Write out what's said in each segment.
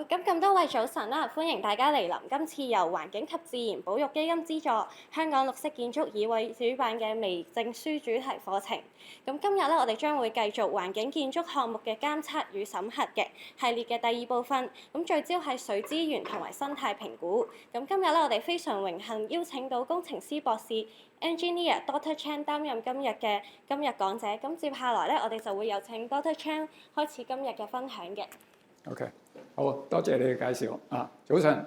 好，咁多位早晨啦，歡迎大家嚟臨今次由環境及自然保育基金資助香港綠色建築議會主辦嘅微證書主題課程。咁今日咧，我哋將會繼續環境建築項目嘅監測與審核嘅系列嘅第二部分。咁聚焦係水資源同埋生態評估。咁今日咧，我哋非常榮幸邀請到工程師博士 Engineer Dr. Chan 擔任今日講者。咁接下來咧，我哋就會有請 Dr. Chan 開始今日嘅分享嘅。OK， 好多謝你嘅介紹啊！早晨，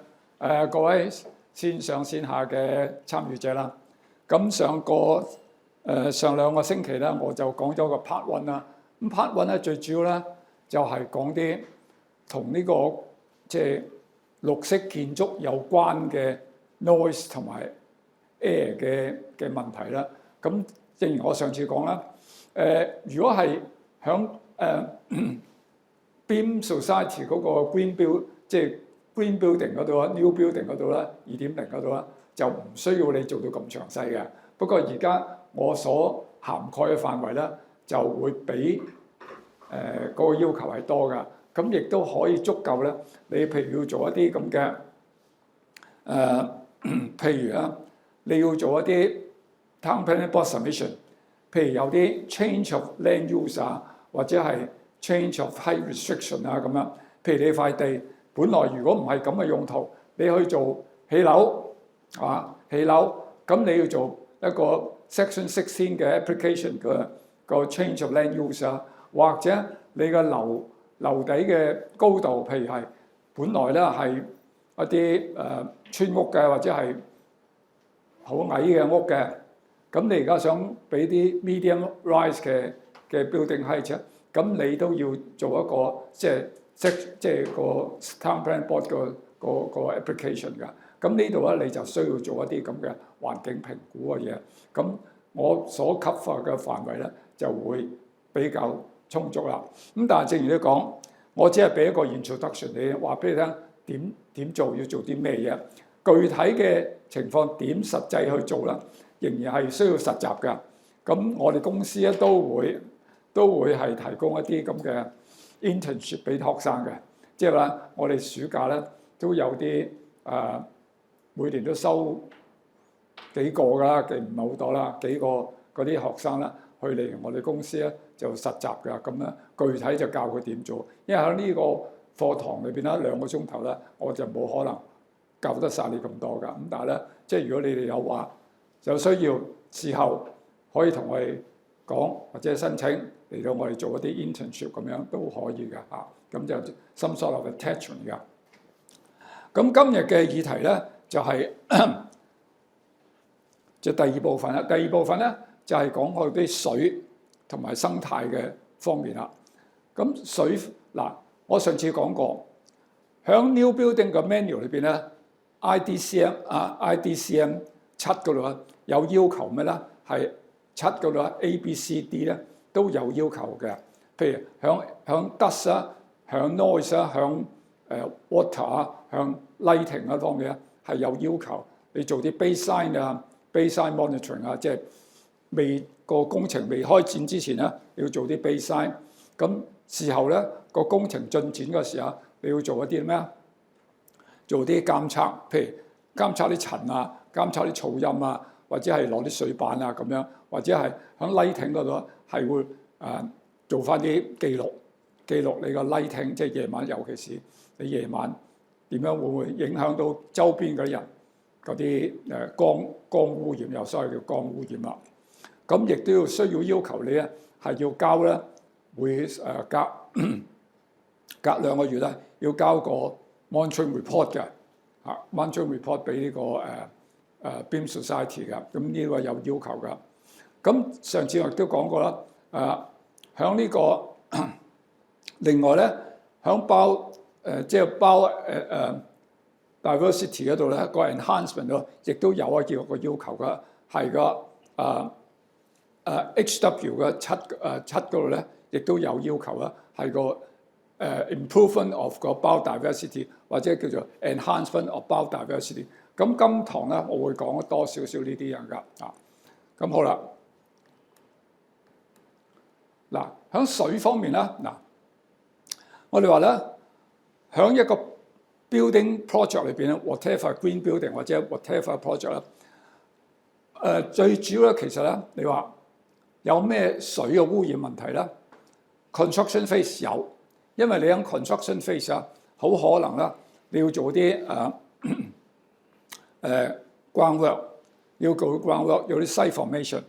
各位線上線下嘅參與者啦。咁上兩個星期咧，我就講咗個 Part One 啦。咁 Part One 咧，最主要咧就係講啲同呢個即係綠色建築有關嘅 noise 同埋 air 嘅問題啦。咁正如我上次講啦，如果係響BEAM Society 嗰個 Green Building 嗰度啊 ，New Building 嗰度啦，2.0 嗰度啦，就唔需要你做到咁詳細嘅。不過而家我所涵蓋嘅範圍咧，就會比嗰個要求係多㗎。咁亦都可以足夠咧。你譬如要做一啲咁嘅譬如啊，你要做一啲 Town Planning Board Submission， 譬如有啲 Change of Land Use 啊，或者係change of height restriction 啊咁樣，譬如你塊地本來如果唔係咁嘅用途，你去做起樓起樓，咁你要做一個 Section 16嘅 application 個 change of land use 啊，或者你嘅樓底嘅高度，譬如係本來咧係一啲村屋嘅，或者係好矮嘅屋嘅，咁你而家想俾啲 medium rise 嘅 building height，咁你都要做一個即係個 Town Planning Board 個 application 㗎。咁呢度咧你就需要做一啲咁嘅環境評估嘅嘢。咁我所 cover 嘅範圍咧就會比較充足啦。咁但係正如你講，我只係俾一個 introduction 你，話俾你聽點做，要做啲咩嘢。具體嘅情況點實際去做啦，仍然係需要實習㗎。咁我哋公司咧都會係提供一啲咁嘅 internship 俾學生嘅，即係話我哋暑假咧都有啲每年都收幾個㗎啦，唔係好多啦，幾個嗰啲學生啦去嚟我哋公司咧就實習㗎，咁咧具體就教佢點做。因為喺呢個課堂裏邊咧2個鐘頭咧，我就冇可能教得晒你咁多㗎。咁但係咧，即係如果你哋有需要，事後可以同我哋講或者申請嚟到我哋做一啲 internship 咁樣都可以㗎嚇，咁就 some sort of attachment 㗎。咁今日嘅議題咧就係就第二部分啦。第二部分咧就係講我啲水同埋生態嘅方面啦。咁水嗱，我上次講過，響 New Building 嘅 menu 裏邊咧 ，IDCM 7嗰度啊有要求咩咧？係7嗰度啊 A、B、C、D 咧都有要求嘅。譬如響 dust 啊、響 noise 啊、響water 啊、響 lighting 嗰方面咧係有要求。你做啲 baseline 啊、baseline monitoring 啊，即係個工程未開展之前咧，你要做啲 baseline。咁事後咧個工程進展嘅時候，你要做一啲咩啊？做啲監測，譬如監測啲塵啊、監測啲噪音啊，或者係攞啲水板啊咁樣，或者係喺 lighting 嗰度係會做翻啲記錄你個 lighting， 即係夜晚，尤其是你夜晚點樣會唔會影響到周邊嘅人嗰啲光污染，又所謂叫光污染啦。咁亦都需要求你咧係要交咧，會隔2個月咧要交個 monitoring report 嘅monitoring report 俾呢個BEAM Society 嘅。咁呢個有要求㗎。咁上次我亦都講過啦，響呢個另外咧，響即係包diversity 嗰度咧，個 enhancement 度亦都有個要求㗎，係個HW 嘅7嗰度咧，亦都有要求啦，係個improvement of 個 biodiversity 或者叫做 enhancement of biodiversity。咁今堂咧，我會講多少少呢啲嘢㗎咁好啦。嗱，喺水方面啦，嗱，我哋話咧，喺一個 building project 裏邊咧 ，whatever green building 或者 whatever project 咧，最主要咧其實咧，你話有咩水嘅污染問題咧 ？construction phase 有，因為你喺 construction phase 啊，好可能啦，你要做啲groundwork， 要做 groundwork， 有啲 site formation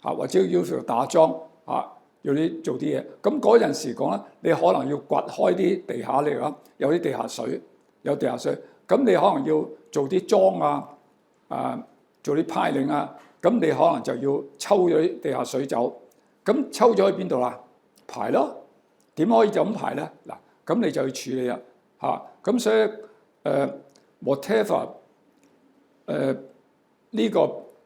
嚇，或者要做打樁嚇。要啲做啲嘢，咁嗰陣時講咧，你可能要掘開啲地下嚟講，有啲地下水，有地下水，咁你可能要做啲樁啊，做啲 piling 啊，咁你可能就要抽咗啲地下水走，咁抽咗去邊度啦？排咯，點可以就咁排咧？嗱，咁你就要處理啦，嚇，咁所以whatever 呢個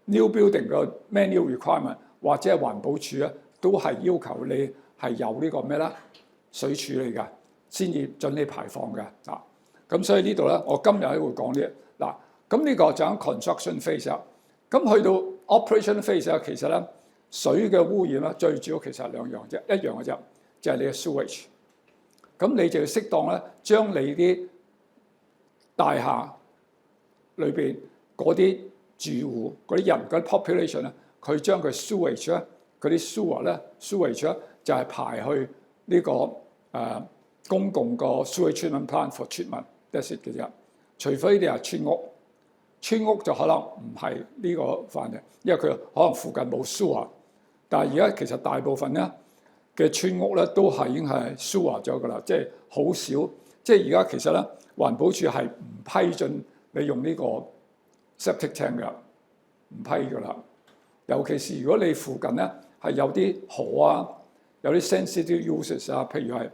new building 嘅 manual requirement 或者係環保署咧。都係要求你係有呢個咩啦水處理㗎，先至準你排放嘅啊。咁所以呢度咧，我今日咧會講呢嗱。咁呢個就喺 construction phase 啦。咁去到 operation phase 啊，其實咧水嘅污染咧最主要其實係兩樣啫，一樣嘅啫，就係你嘅 sewage。咁你就要適當咧將你啲大廈裏邊嗰啲住戶嗰啲人嗰啲 population 咧，佢將佢 sewage 咧。嗰啲 sewage 咧就係排去呢個公共個 sewage treatment plant for treatment，that's it 嘅啫。除非你係村屋，村屋就可能唔係呢個範嘅，因為佢可能附近冇 sewer。但係而家其實大部分咧嘅村屋咧都係已經係 sewer 咗㗎啦，即係好少。即係而家其實咧環保署係唔批准你用呢個 septic tank 㗎，唔批㗎啦。尤其是如果你附近咧，係有啲河啊，有啲 sensitive uses 啊，譬如係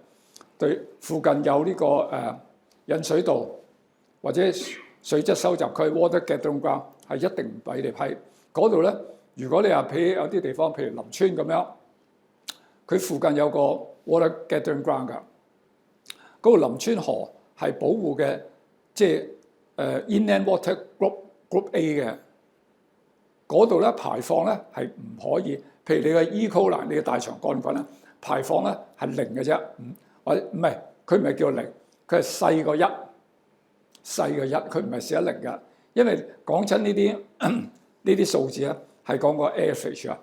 對附近有呢個引水道或者水質收集區 water gathering ground 係一定唔俾你批。嗰度咧，如果你話譬如有啲地方，譬如林村咁樣，佢附近有個 water gathering ground 㗎，嗰個林村河係保護嘅，即係inland water group A 嘅，嗰度咧排放咧係唔可以。譬如你嘅 eco 欄，你嘅大腸桿菌咧排放咧係零嘅啫，或者唔係，佢唔係叫零，佢係細過一，細過一，佢唔係寫零㗎。因為講親呢啲數字咧係講個 average 啊，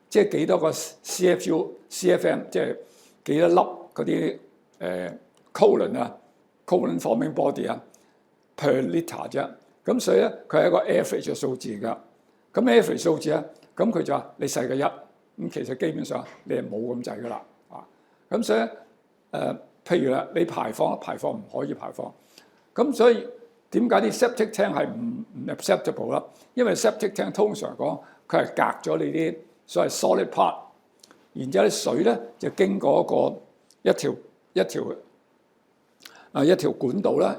即係幾多個 CFM， 即係幾多粒嗰啲colon 啊 colon forming body 啊 per litre 啫。咁所以咧佢係一個 average 嘅數字㗎。咁 average 數字咧。咁佢就話你細過一，咁其實基本上你係冇咁滯噶啦，咁所以譬如啦，你排放唔可以排放，咁所以點解啲 septic tank 係唔 acceptable 啦？因為 septic tank 通常講佢係隔咗你啲所謂 solid part， 然之後啲水咧就經過一條管道啦，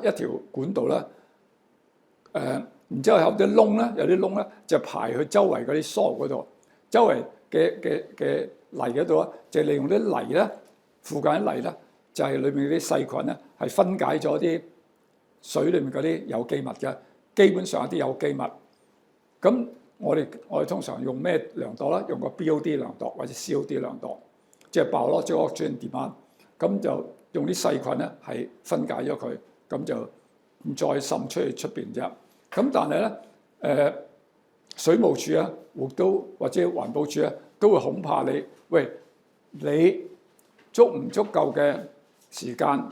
然之後有啲窿咧，就排去周圍嗰啲 soil 嗰度，周圍嘅泥嗰度咧，就利用啲泥咧，附近啲泥咧，就係裏面啲細菌咧，係分解咗啲水裏面嗰啲有機物嘅，基本上有啲有機物。咁我哋通常用咩量度咧？用個 BOD 量度或者 COD 量度，即係biological oxygen demand。咁就用啲細菌咧係分解咗佢，咁就唔再滲出去出邊啫。咁但係咧，水務署啊，或者環保署啊，都會恐怕你足唔足夠嘅時間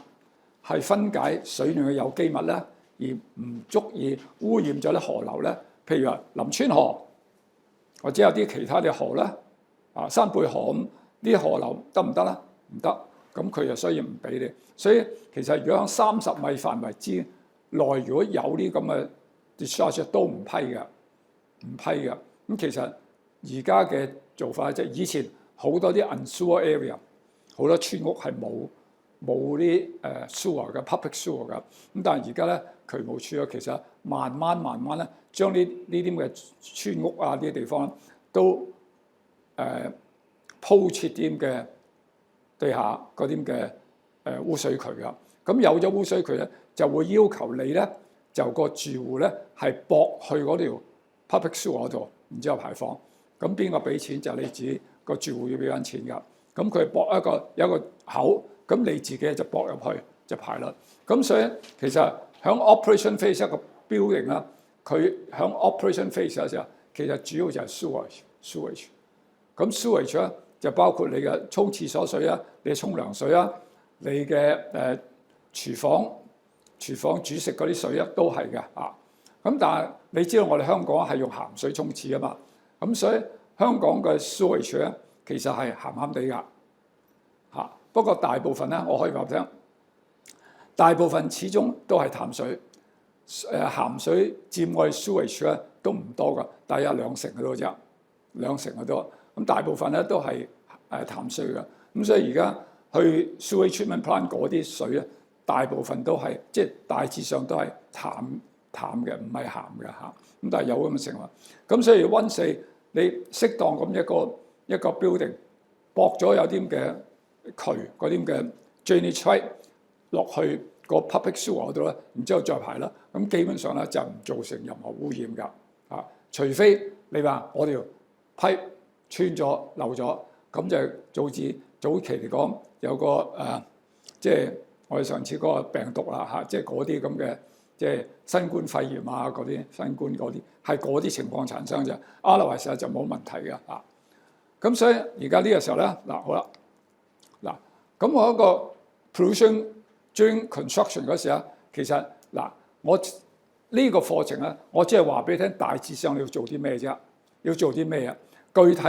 係分解水裏嘅有機物咧，而唔足以污染咗啲河流咧。譬如話林村河，或者有啲其他嘅河咧，山貝河咁，啲河流得唔得咧？唔得，咁佢就所以唔俾你。所以其實如果喺30米範圍之內，如果有啲咁嘅discharge 都唔批嘅，咁其實而家嘅做法即係以前好多啲 unsewer area， 好多村屋係冇啲sewer 嘅 public sewer 嘅。咁但係而家咧渠務署咧其實慢慢咧將呢啲咁嘅村屋啊呢啲地方都鋪設啲咁嘅地下嗰啲咁嘅污水渠㗎。咁有咗污水渠咧，就會要求你咧。就個住戶咧係駁去嗰條 public sewer 嗰度，然之後排放。咁邊個俾錢就係你自己個住戶要俾緊錢㗎。咁佢駁有一個口，咁你自己就駁入去就排啦。咁所以其實 operation phase 一個 building 啦，佢喺 operation phase 嘅時候，其實主要就係 sewage。咁 sewage 咧就包括你嘅沖廁所水啊，你嘅沖涼水啊，你嘅廚房煮食嗰啲水啊，都係嘅啊。咁但係你知道我哋香港係用鹹水沖廁啊嘛，咁所以香港嘅 sewage 咧其實係鹹鹹地㗎嚇。不過大部分咧，我可以話俾你聽，大部分始終都係淡水。鹹水佔我哋 sewage 咧都唔多㗎，大約2成嘅多啫，2成嘅多。咁大部分咧都係淡水嘅。咁所以而家去 sewage treatment plant 嗰啲水咧，大部分都係即係大致上都係淡嘅，唔係鹹嘅嚇。咁但係有咁嘅情況。咁所以溫四你適當咁一個 building 駁咗有啲嘅渠嗰啲嘅 drainage pipe 落去個 public sewer 嗰度咧，然之後再排啦。咁基本上咧就唔造成任何污染㗎嚇。除非你話我條 pipe 穿咗漏咗，咁就早期嚟講有個即係我哋上次嗰個病毒啦嚇，即係嗰啲咁嘅即係新冠肺炎啊嗰啲新冠嗰啲係嗰啲情況產生啫。otherwise就冇問題嘅嚇。咁所以而家呢個時候咧好啦咁我一個 pollution during construction 嗰時啊，其實我呢個課程咧，我只係話俾你聽，大致上你要做啲咩啫？要做啲咩啊？具體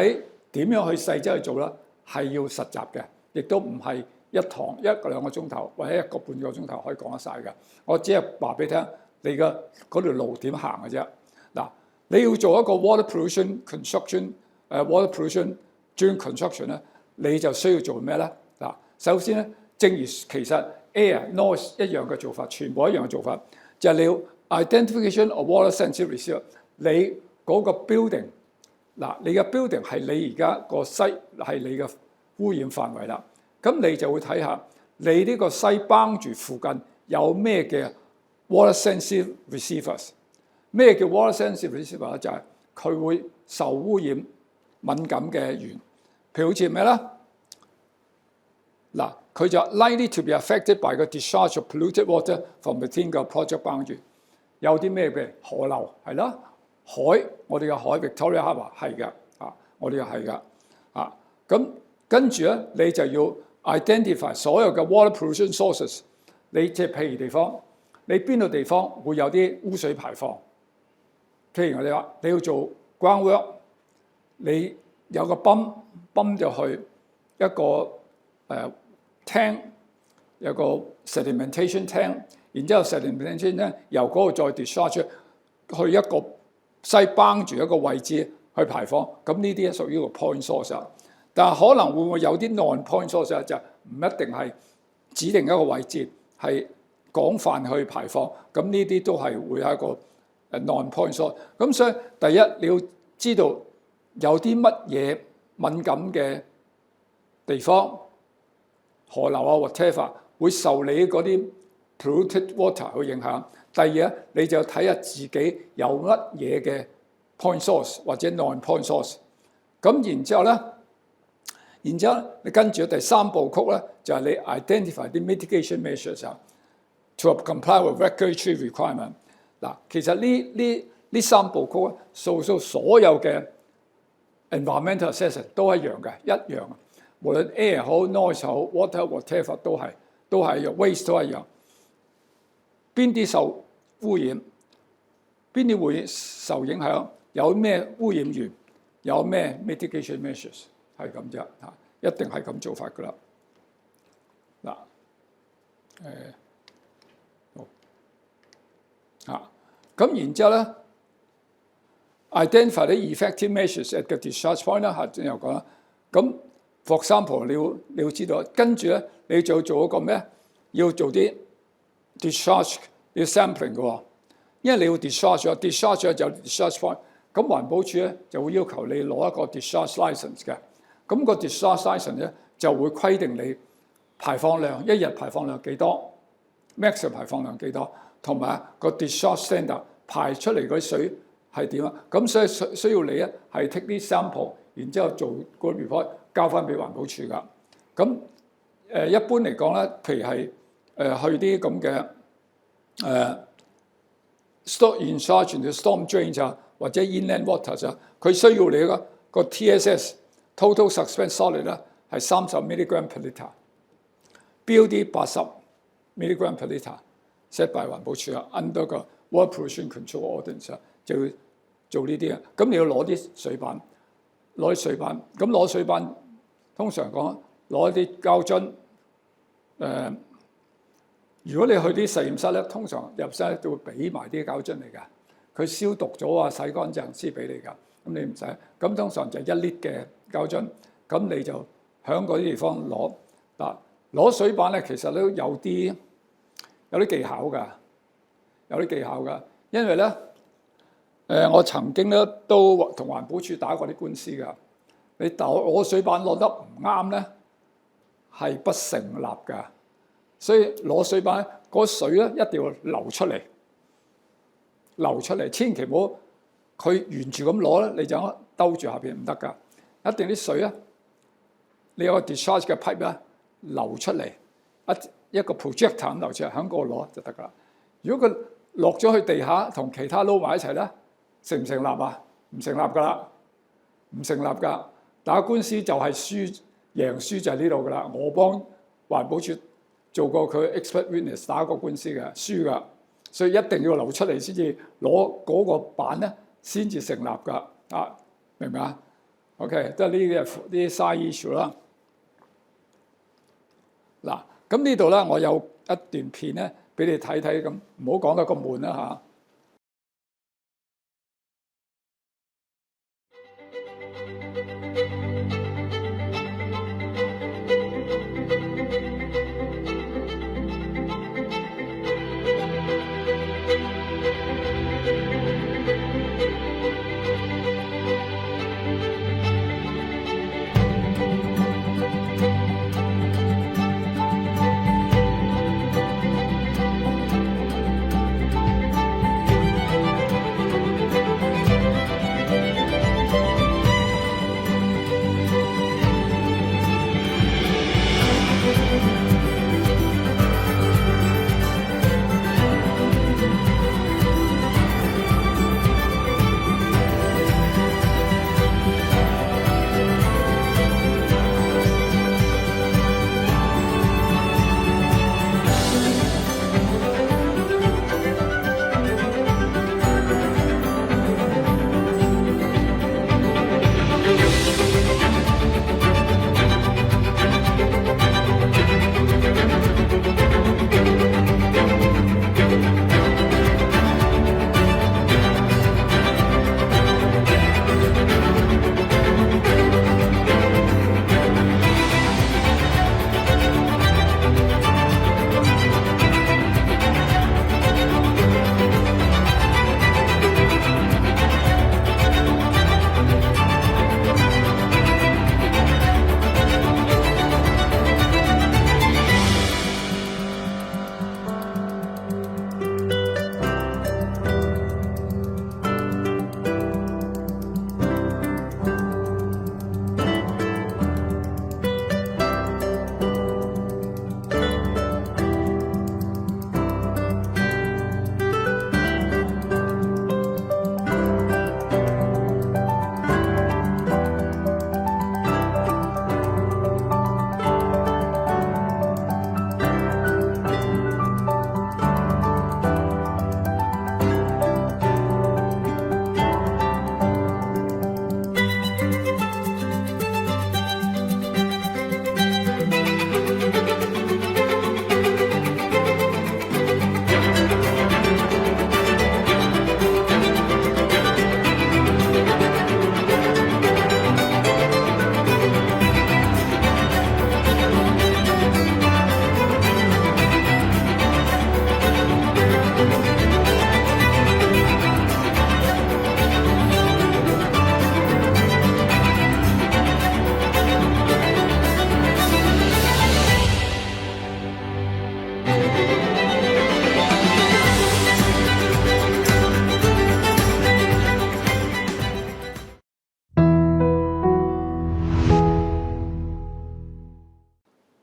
點樣去細則去做咧，係要實習嘅，亦都唔係一堂1-2個鐘頭或者1個半個鐘頭可以講得晒嘅。我只係話俾你聽，你嘅嗰條路點行嘅啫。你要做一個 water pollution construction，water pollution during construction 咧，你就需要做咩咧？首先咧，正如其實 air、noise 一樣嘅做法，全部一樣嘅做法，就係你要 identification of water sensitive reservoir。你嗰個 building， 你嘅 building 係你而家個西係你嘅污染範圍啦。咁你就會睇下你呢個西幫住附近有咩嘅 water sensitive receivers。咩叫 water sensitive receiver 咧？就係佢會受污染敏感嘅源，譬如好似咩咧？佢就 likely to be affected by 個 discharge of polluted water from within 個 project boundary。有啲咩嘅河流係啦，海我哋嘅海 Victoria Harbour 係嘅我哋又係嘅咁跟住咧，你就要 identify 所有嘅 water pollution sources。你即係譬如地方，你邊度地方會有啲污水排放？譬如我哋話你要做 groundwork， 你有個泵就去一個tank， 有個 sedimentation tank， 然之後 sedimentation 咧由嗰度再 discharge 去一個西幫住一個位置去排放。咁呢啲屬於一個 point source， 但係可能會唔會有啲 non-point source 就唔一定係指定一個位置，係廣泛去排放。咁呢啲都係會係一個non-point source。咁所以第一你要知道有啲乜嘢敏感嘅地方，河流whatever 會受你嗰啲 polluted water 去影響。第二咧，你就睇下自己有乜嘢嘅 point source 或者 non-point source。咁然之後咧，你跟住第3步曲咧，就係你 identify 啲 mitigation measures to comply with regulatory requirement。其實呢3步曲咧，所有嘅 environmental assessment 都一樣嘅，無論 air 好 noise 好 water whatever 都係一樣 waste 都一樣。邊啲受污染，邊啲會受影響，有咩污染源，有咩 mitigation measures， 係咁啫一定係咁做法噶啦。咁然之後咧 ，identify 啲 effective measures at the discharge point 啦，下先又講啦。咁 for example 你要知道，跟住咧你就要做一個咩？要做啲 discharge 要 sampling 嘅喎，因為你要 discharge 就 discharge point。咁環保署咧就會要求你攞一個 discharge license 嘅。咁個 discharge license 咧就會規定你排放量，一日排放量幾多 ，maximum 排放量幾多，同埋個 discharge standard 排出嚟嗰啲水係點啊？咁所以需要你咧係 take 啲 sample， 然之後做個 report 交翻俾環保署噶。咁一般嚟講咧，譬如係去啲咁嘅 storm in charge 條 storm drain 啊，或者 inland waters 啊，佢需要你個 TSS total suspended solid 咧係30 milligram per litre， BOD 80 milligram per litre set by 環保署啊 ，under 個 water pollution control ordinance 啊，就要做呢啲啊。咁你要攞啲水板，咁攞水板通常講攞啲膠樽。如果你去啲實驗室咧，通常入室都會俾埋啲膠樽嚟㗎。佢消毒咗啊，洗乾淨先俾你㗎。咁你唔使。咁通常就1 litre 嘅膠樽，咁你就喺嗰啲地方攞嗱。攞水板咧，其實都有啲技巧㗎，因為咧我曾經咧都同環保署打過啲官司㗎。你攞水板攞得唔啱咧，係不成立㗎。所以攞水板嗰水咧一定要流出嚟，千祈唔好佢沿住咁攞咧，你就兜住下邊唔得㗎。一定啲水咧，你有個 discharge 嘅 pipe 咧流出嚟，一個 projector 咁流出嚟，喺嗰度攞就得㗎啦。如果佢落咗去地下同其他撈埋一齊咧，成唔成立啊？唔成立㗎啦，唔成立㗎。打官司就係贏輸就係呢度㗎啦。我幫環保署做過佢 expert witness 打過官司嘅，輸㗎，所以一定要流出嚟先至攞嗰個板咧，先至成立㗎。啊，明唔明啊 ？OK， 都係呢啲 side issue 啦。嗱，咁呢度咧，我有一段片咧，俾你睇睇，咁唔好講得咁悶啦嚇。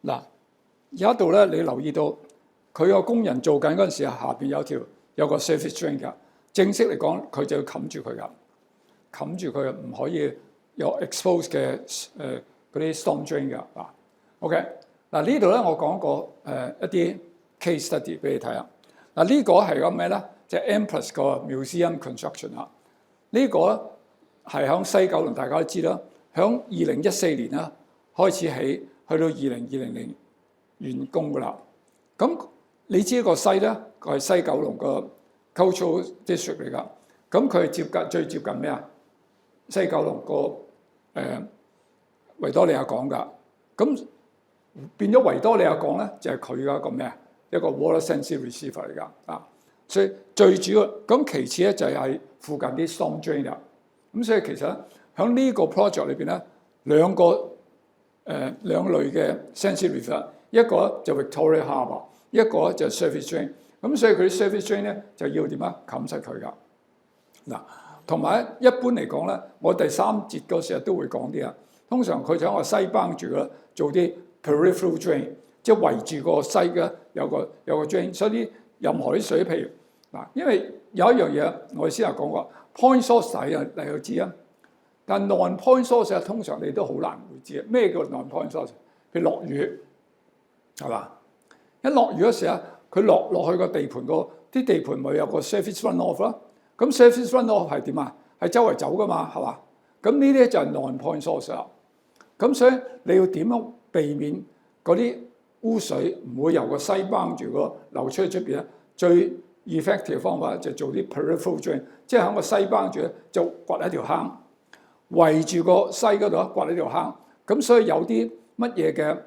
嗱，有一度咧，你留意到佢個工人做緊嗰陣時，下邊有個 surface drain 㗎。正式嚟講，佢就要冚住佢㗎，冚住佢唔可以有 expose 嘅嗰啲 storm drain 㗎嗱。OK 嗱呢度咧，我講過一啲 case study 俾你睇下。嗱呢個係個咩咧？就係 M+ 個 museum construction 啊。呢個咧係響西九龍，大家都知啦。響2014年啦開始起，去到2020年完工㗎啦。咁你知個西咧，佢係西九龍個 cultural district 嚟㗎。咁佢係最接近咩啊？西九龍個維多利亞港㗎。咁變咗維多利亞港咧，就係佢嘅一個咩啊？一個 water sensitive receiver 嚟㗎啊。所以最主要咁，其次咧就係附近啲 storm drain 啦。咁所以其實咧，喺呢個 project 裏邊咧，兩類嘅 sensitive receiver，一個就 Victoria Harbour， 一個就 surface drain。咁所以佢啲 surface drain 咧就要點啊？冚實佢㗎。嗱，同埋一般嚟講咧，我第3節嗰時都會講啲啊。通常佢就喺個西幫住啦，做啲 peripheral drain， 即係圍住個西嘅有個 drain。所以啲任何啲水，譬如嗱，因為有一樣嘢我哋先有講過 point source 你又知啊，但 non-point source 通常你都好難會知啊。咩叫 non-point source？ 譬如落雨係嘛？一落雨嗰時啊，佢落去個地盤啲地盤咪有個 surface runoff 咯。咁 surface runoff 係點啊？係周圍走噶嘛，係嘛？咁呢啲就係 non-point source 啦。咁所以你要點樣避免嗰啲污水唔會由個西幫住個流出去出邊咧？最 effective 嘅方法就做啲 peripheral drain， 即係喺個西幫住咧就掘一條坑，圍住個西嗰度掘一條坑。咁所以有啲乜嘢嘅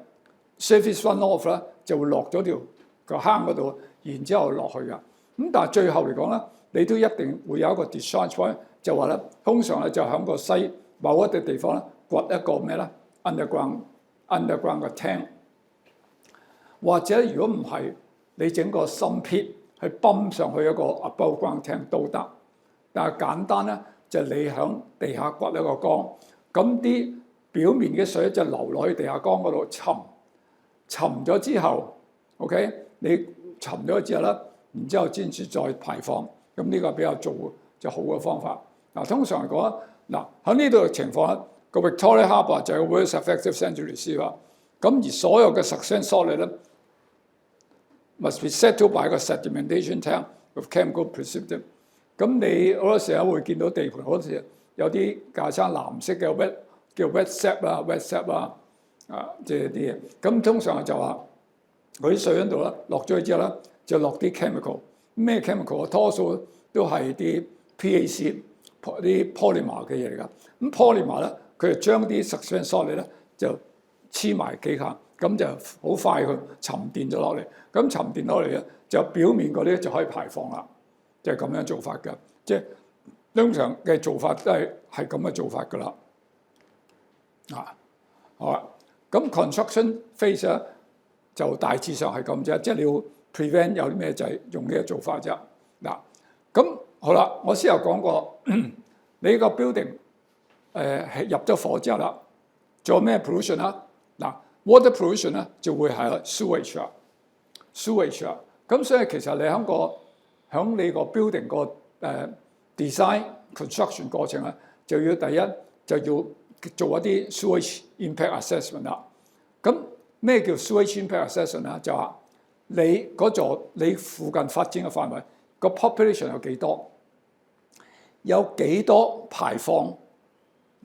surface runoff 咧就會落咗條個坑嗰度，然之後落去㗎。咁但係最後嚟講咧，你都一定會有一個 discharge point， 就話咧，通常咧就喺個西某一啲地方咧掘一個咩咧 underground 嘅 tank， 或者如果唔係你整個深 pit 去泵上去一個 above ground tank 都得。但係簡單咧就你喺地下掘一個缸，咁啲表面嘅水就流落去地下缸嗰度沉咗之後 ，OK， 你沉咗之後咧，然之後先至再排放。咁呢個比較做就好嘅方法。嗱，通常嚟講，嗱喺呢度嘅情況咧，個 Victoria Harbour 就係個 worst effective sensitive receiver。咁而所有嘅 suction solid 咧 must be settled by 個 sedimentation tank with chemical precipitate。咁你好多時候會見到地盤好多時有啲架撐藍色嘅叫 wet sap 啦 ，wet sap 啦，即係啲嘢。咁通常就話嗰啲水喺度啦，落咗去之後咧，就落啲 chemical。咩 chemical 啊？多數都係啲 PAC 啲 polymer 嘅嘢嚟㗎。咁 polymer 咧，佢就將啲 suction solid 咧就黐埋幾下，咁就好快佢沉澱咗落嚟。咁沉澱落嚟咧，就表面嗰啲就可以排放啦。就係咁樣做法㗎。即係通常嘅做法都係咁嘅做法㗎啦。好啦，咁 construction phase 咧就大致上係咁啫，即係你要 prevent 有啲咩就係用呢個做法啫。嗱，咁好啦，我先有講過，你個 building 入咗火之後啦，仲有咩 pollution 啊？嗱 ，water pollution 咧就會係 sewage 啊。咁所以其實你喺你個 building 個design construction 過程咧，就要第一就要做一啲 sewage impact assessment 啦。咁咩叫 sewage impact assessment 啊？就話你嗰座你附近發展嘅範圍個 population 有幾多，有幾多排放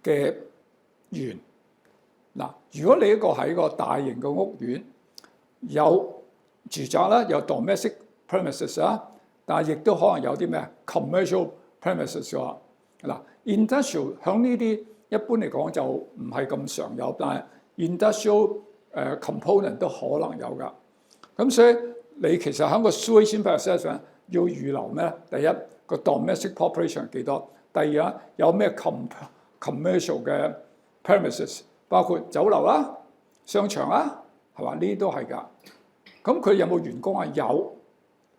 嘅源。嗱，如果你一個係一個大型嘅屋苑，有住宅啦，有 domestic premises 啦，但係亦都可能有啲咩 commercial premises 㗎。嗱 ，industrial 響呢啲一般嚟講就唔係咁常有，但係 industrial component 都可能有㗎。咁所以你其實喺個 sewage impact assessment 要預留咩？第一個 domestic population 幾多？第二有咩 commercial 嘅 premises， 包括酒樓啦、商場啦，係嘛？呢啲都係㗎。咁佢有冇員工啊？有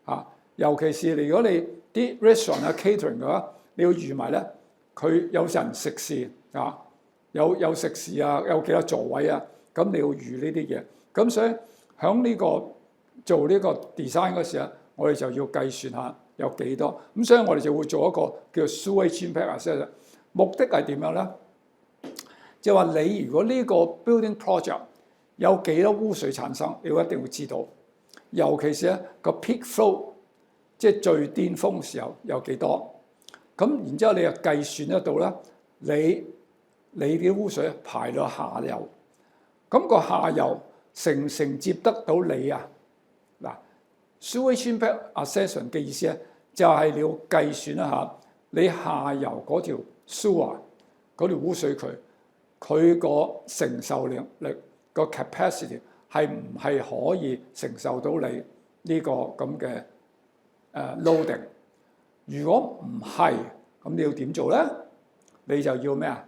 啊，尤其是如果你啲 restaurant 啊 catering 嘅話，你要預埋咧，佢有人食肆啊，有食肆啊，有幾多座位啊？咁你要預呢啲嘢。咁所以喺呢個做呢個 design 嗰時啊，我哋就要計算下有幾多。咁所以我哋就會做一個叫做 sewage impact assessment。目的係點樣咧？即係話你如果呢個 building project 有幾多污水產生，你一定會知道。尤其是咧個 peak flow， 即係最巔峰時候有幾多。咁然之後你又計算得到咧，你啲污水排到下游，咁個下游承唔承接得到你啊？嗱 sewage impact assessment 嘅意思咧，就係你要計算一下你下游嗰條 sewer 嗰條污水渠，佢個承受力個 capacity 係唔係可以承受到你呢個咁嘅loading？ 如果唔係，咁你要點做咧？你就要咩啊？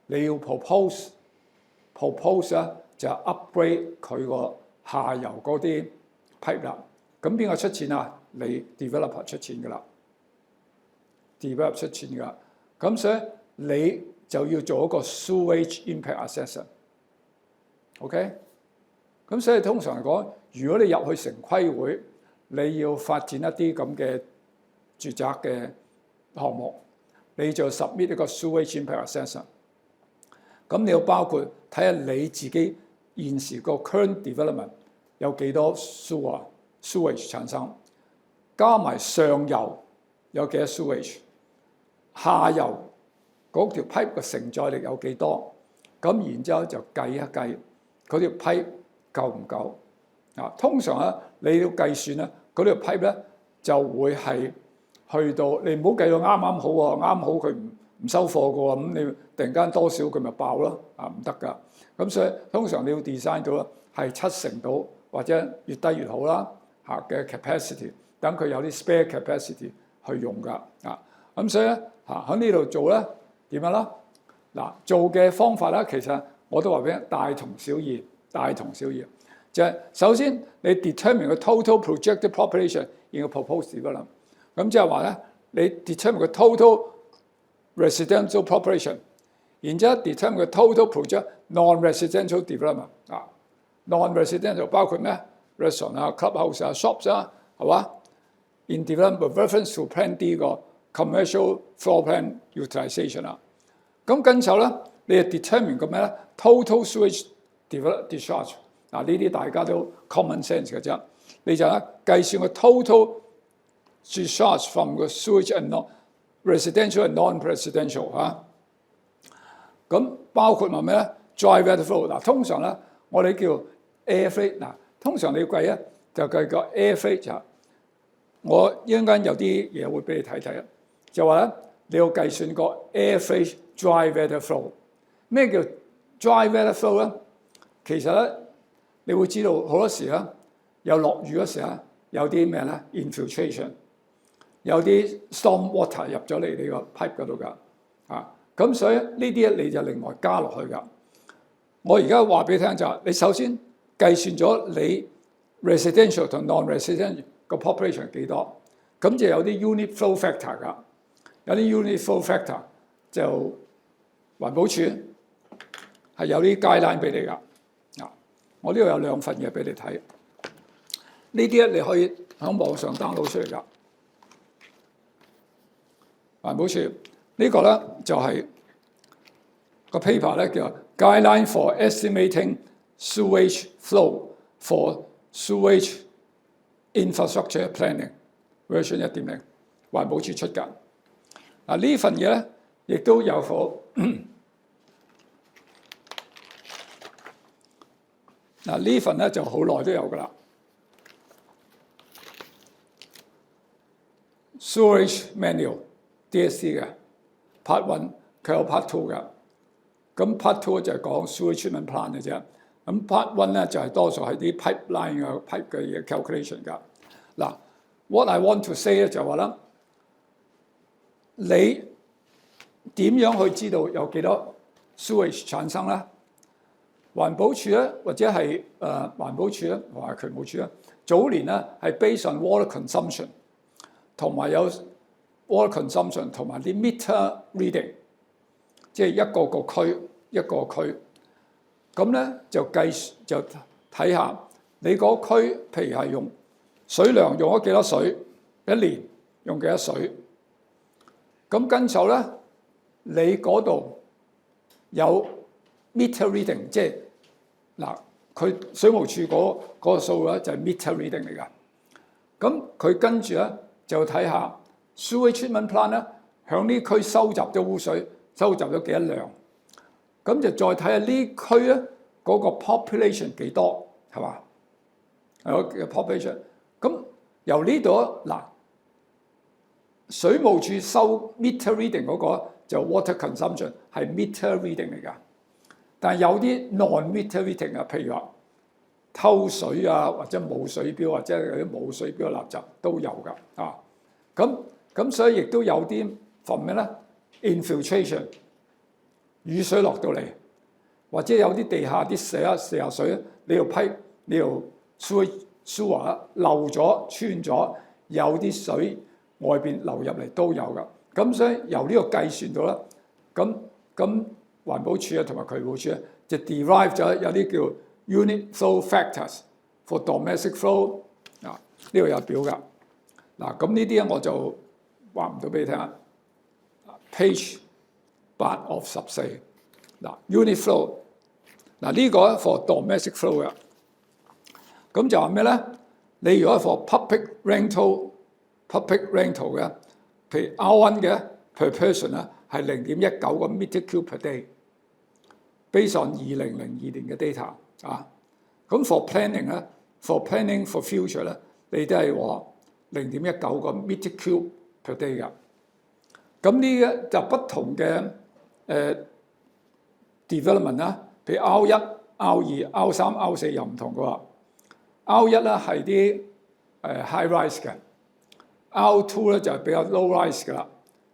你要 propose 咧，就 upgrade 佢個下游嗰啲 pipe 啦。咁邊個出錢啊？你 developer 出錢噶啦 ，developer 出錢噶。咁所以你就要做一個 sewage impact assessment。OK？ 咁所以通常嚟講，如果你入去城規會，你要發展一啲咁嘅住宅嘅項目，你就 submit 一個 sewage impact assessment。咁你要包括睇下你自己現時個 current development 有幾多 sewage 產生，加埋上游有幾多 sewage， 下游嗰條 pipe 嘅承載力有幾多，咁然之後就計一計嗰條 pipe 夠唔夠啊？通常咧你要計算咧，嗰條 pipe 咧就會係去到你唔好計到啱啱好喎，啱好佢唔收貨嘅喎，咁你突然間多少佢咪爆咯，唔得㗎。咁所以通常你要 design 到係70%到或者越低越好啦嘅 capacity， 等佢有啲 spare capacity 去用㗎咁所以咧喺呢度做咧點樣啦？嗱，做嘅方法咧其實我都話俾你大同小異，就係首先你 determine 個 total projected population in 個 proposed development， 咁即係話咧你 determine 個 total residential population， 然之後 determine 個 total project non-residential development non-residential 包括咩 restaurant clubhouse shops 係嘛 ？in development with reference to Plan D 個 commercial floor plan utilisation 咁跟住咧你就 determine 個咩咧 total sewage discharge 呢啲大家都 common sense 嘅啫，你就計算個 total discharge from 個 sewage and non-residential and non-residential 咁包括埋咩咧 dry weather flow 通常咧我哋叫 air freight 通常你要計咧就計個 air freight 我一陣間有啲嘢會俾你睇睇就話咧你要計算個 air freight dry weather flow。咩叫 dry weather flow 咧？其實咧你會知道好多時有落雨嗰時有啲咩咧 infiltration， 有啲 storm water 入咗嚟你個 pipe 嗰度㗎咁所以呢啲你就另外加落去㗎。我而家話俾你聽就係你首先計算咗你 residential 同 non-residential 個 population 幾多，咁就有啲 unit flow factor 㗎，有啲 unit flow factor 就環保署係有啲 guideline 俾你㗎我呢度有2份嘢俾你睇，呢啲你可以喺網上 download 出嚟㗎。環保署呢個咧就係個 paper 咧叫 Guideline for Estimating Sewage Flow for Sewage Infrastructure Planning Version 1.0， 環保署出㗎。呢份嘢咧亦都有個呢份咧就好耐都有㗎啦。Sewage Manual DSC 嘅 Part 1， 佢有 Part 2㗎。咁 Part 2就係講 sewage treatment plan 嘅啫。咁 Part 1咧就係多數係啲 pipeline 嘅 pipe 嘅嘢 calculation 㗎。What I want to say 咧就話啦，你點樣去知道有幾多 sewage 產生咧？環保署咧，或者係環保署咧，同埋渠務署咧，早年咧係 based on water consumption， 同埋有 water consumption 同埋啲 meter reading， 即係一個個區一個區，咁咧就睇下你嗰區，譬如係用水量用咗幾多水，一年用幾多水。咁跟住咧，你嗰度有 meter reading， 即係嗱，佢水務署嗰個數咧就係 meter reading 嚟㗎。咁佢跟住咧就睇下 sewage treatment plant 咧響呢區收集咗污水，收集咗幾多量。咁就再睇下呢區咧嗰個 population 幾多，係嘛？有個 population。咁由呢度嗱，水務署收 meter reading 嗰個就 water consumption 係 meter reading 嚟㗎。但係有啲 non-meter reading 啊，譬如話偷水啊，或者冇水錶，或者有啲冇水錶嘅垃圾都有㗎啊。咁所以亦都有啲 from 咩咧 infiltration， 雨水落到嚟，或者有啲地下啲瀉下水，你條批你條 sewer 漏咗穿咗，有啲水外邊流入嚟都有㗎。咁所以由呢個計算到啦，咁環保署啊同埋渠務署啊就 derive 咗有啲叫 unit flow factors for domestic flow 啊，呢度有表㗎。嗱，咁呢啲咧我就話唔到俾你聽啊。Page 8 of 14嗱 unit flow 嗱呢個 for domestic flow 嘅，咁就話咩咧？你如果 for public rental 嘅，譬如 R1 嘅 per person 咧係0.19個 meter cube per day，based on 2002年嘅 data 啊。咁 for planning 咧 ，for planning for future 咧，你都係話0.19個 meter cube per day 㗎。咁呢個就不同嘅development 啦，譬如 R1、R2、R3、R4又唔同嘅喎。R1 咧係啲high rise 嘅 ，R2 咧就係比較 low rise 㗎啦。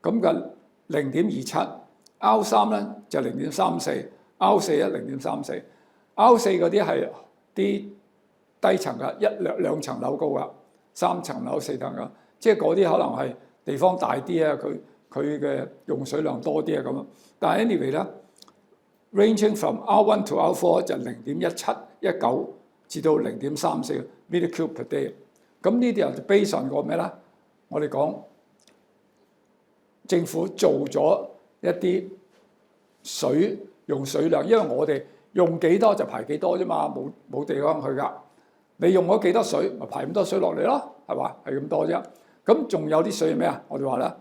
咁嘅0.27，R3 咧就0.34，R4 咧0.34，R4 嗰啲係啲低層嘅兩層樓高㗎，3層樓4層㗎，即係嗰啲可能係地方大啲啊，佢嘅用水量多啲啊咁。但係 anyway 咧 ，ranging from R1 to R4 就0.1719至到0.34 meter cube per day。咁呢啲就 based on 個咩咧？我哋講政府做咗一啲用水量，因為我哋用幾多就排幾多啫嘛，冇地方去㗎。你用咗幾多水，咪排咁多水落嚟咯，係嘛？係咁多啫。咁仲有啲水係咩啊？我哋話咧，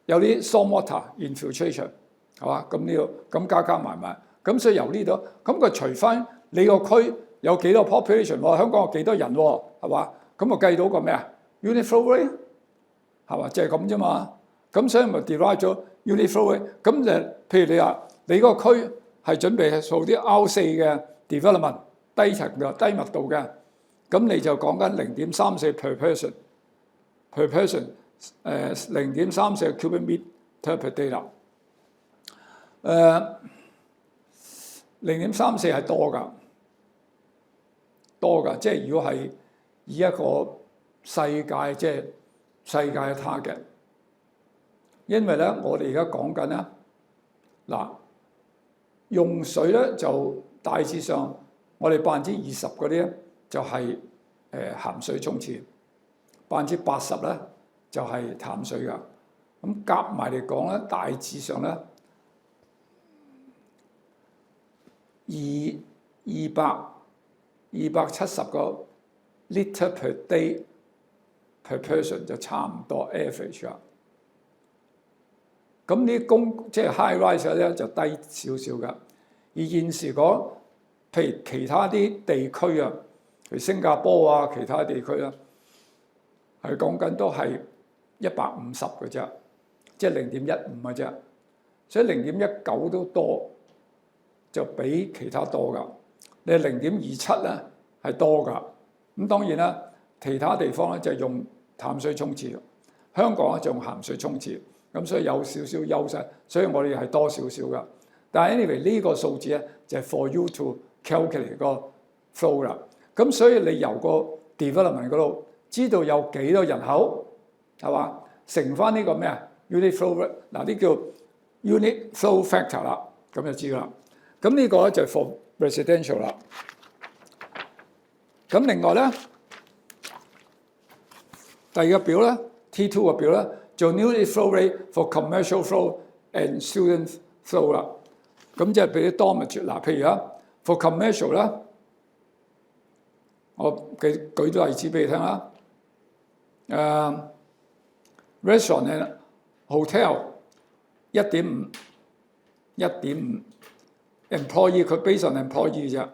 有啲 storm water infiltration 係嘛？咁呢度咁加埋埋，咁所以由呢度，咁佢除翻你個區有幾多 population 喎？香港有幾多人喎？係嘛？咁啊計到個咩啊 ？unit flow rate 係嘛？就係咁啫嘛。咁所以咪 derive 咗 unit flow rate。咁譬如你話你嗰個區係準備做啲 R4 嘅 development 低層嘅低密度嘅，咁你就講緊0.34 per person 0.34 cubic meter per day 啦。0.34係多㗎，即係如果係以一個世界嘅 target， 因為咧我哋而家講緊咧嗱，用水咧就大致上我哋20%嗰啲咧就係鹹水沖廁，80%咧就係淡水㗎。咁夾埋嚟講咧，大致上咧270個 liter per day per person 就差唔多 average 啦。咁呢即係 high rise 咧就低少少㗎。而現時講，譬如其他啲地區啊，譬如新加坡啊，其他地區啦，係講緊都係150嘅啫，即係0.15嘅啫。所以0.19都多，就比其他多㗎。你0.27咧係多㗎。咁當然啦，其他地方咧就用淡水沖廁，香港咧就用鹹水沖廁，咁所以有少少優勢。所以我哋係多少少㗎。但係 anyway 呢個數字咧就係 for you to calculate 個 flow 啦。咁所以你由個 development 嗰度知道有幾多人口係嘛？乘翻呢個咩啊 unit flow 嗱呢叫 unit flow factor 啦，咁就知啦。咁呢個咧就係 for residential 啦。咁另外咧第二個表咧 T2 嘅表咧做 unit flow rate for commercial flow and student flow 啦。咁即係俾啲 dormitory 嗱，譬如for commercial 啦，我舉啲例子俾你聽啦。restaurant and hotel 1.5 employee 佢 based on employee 啫，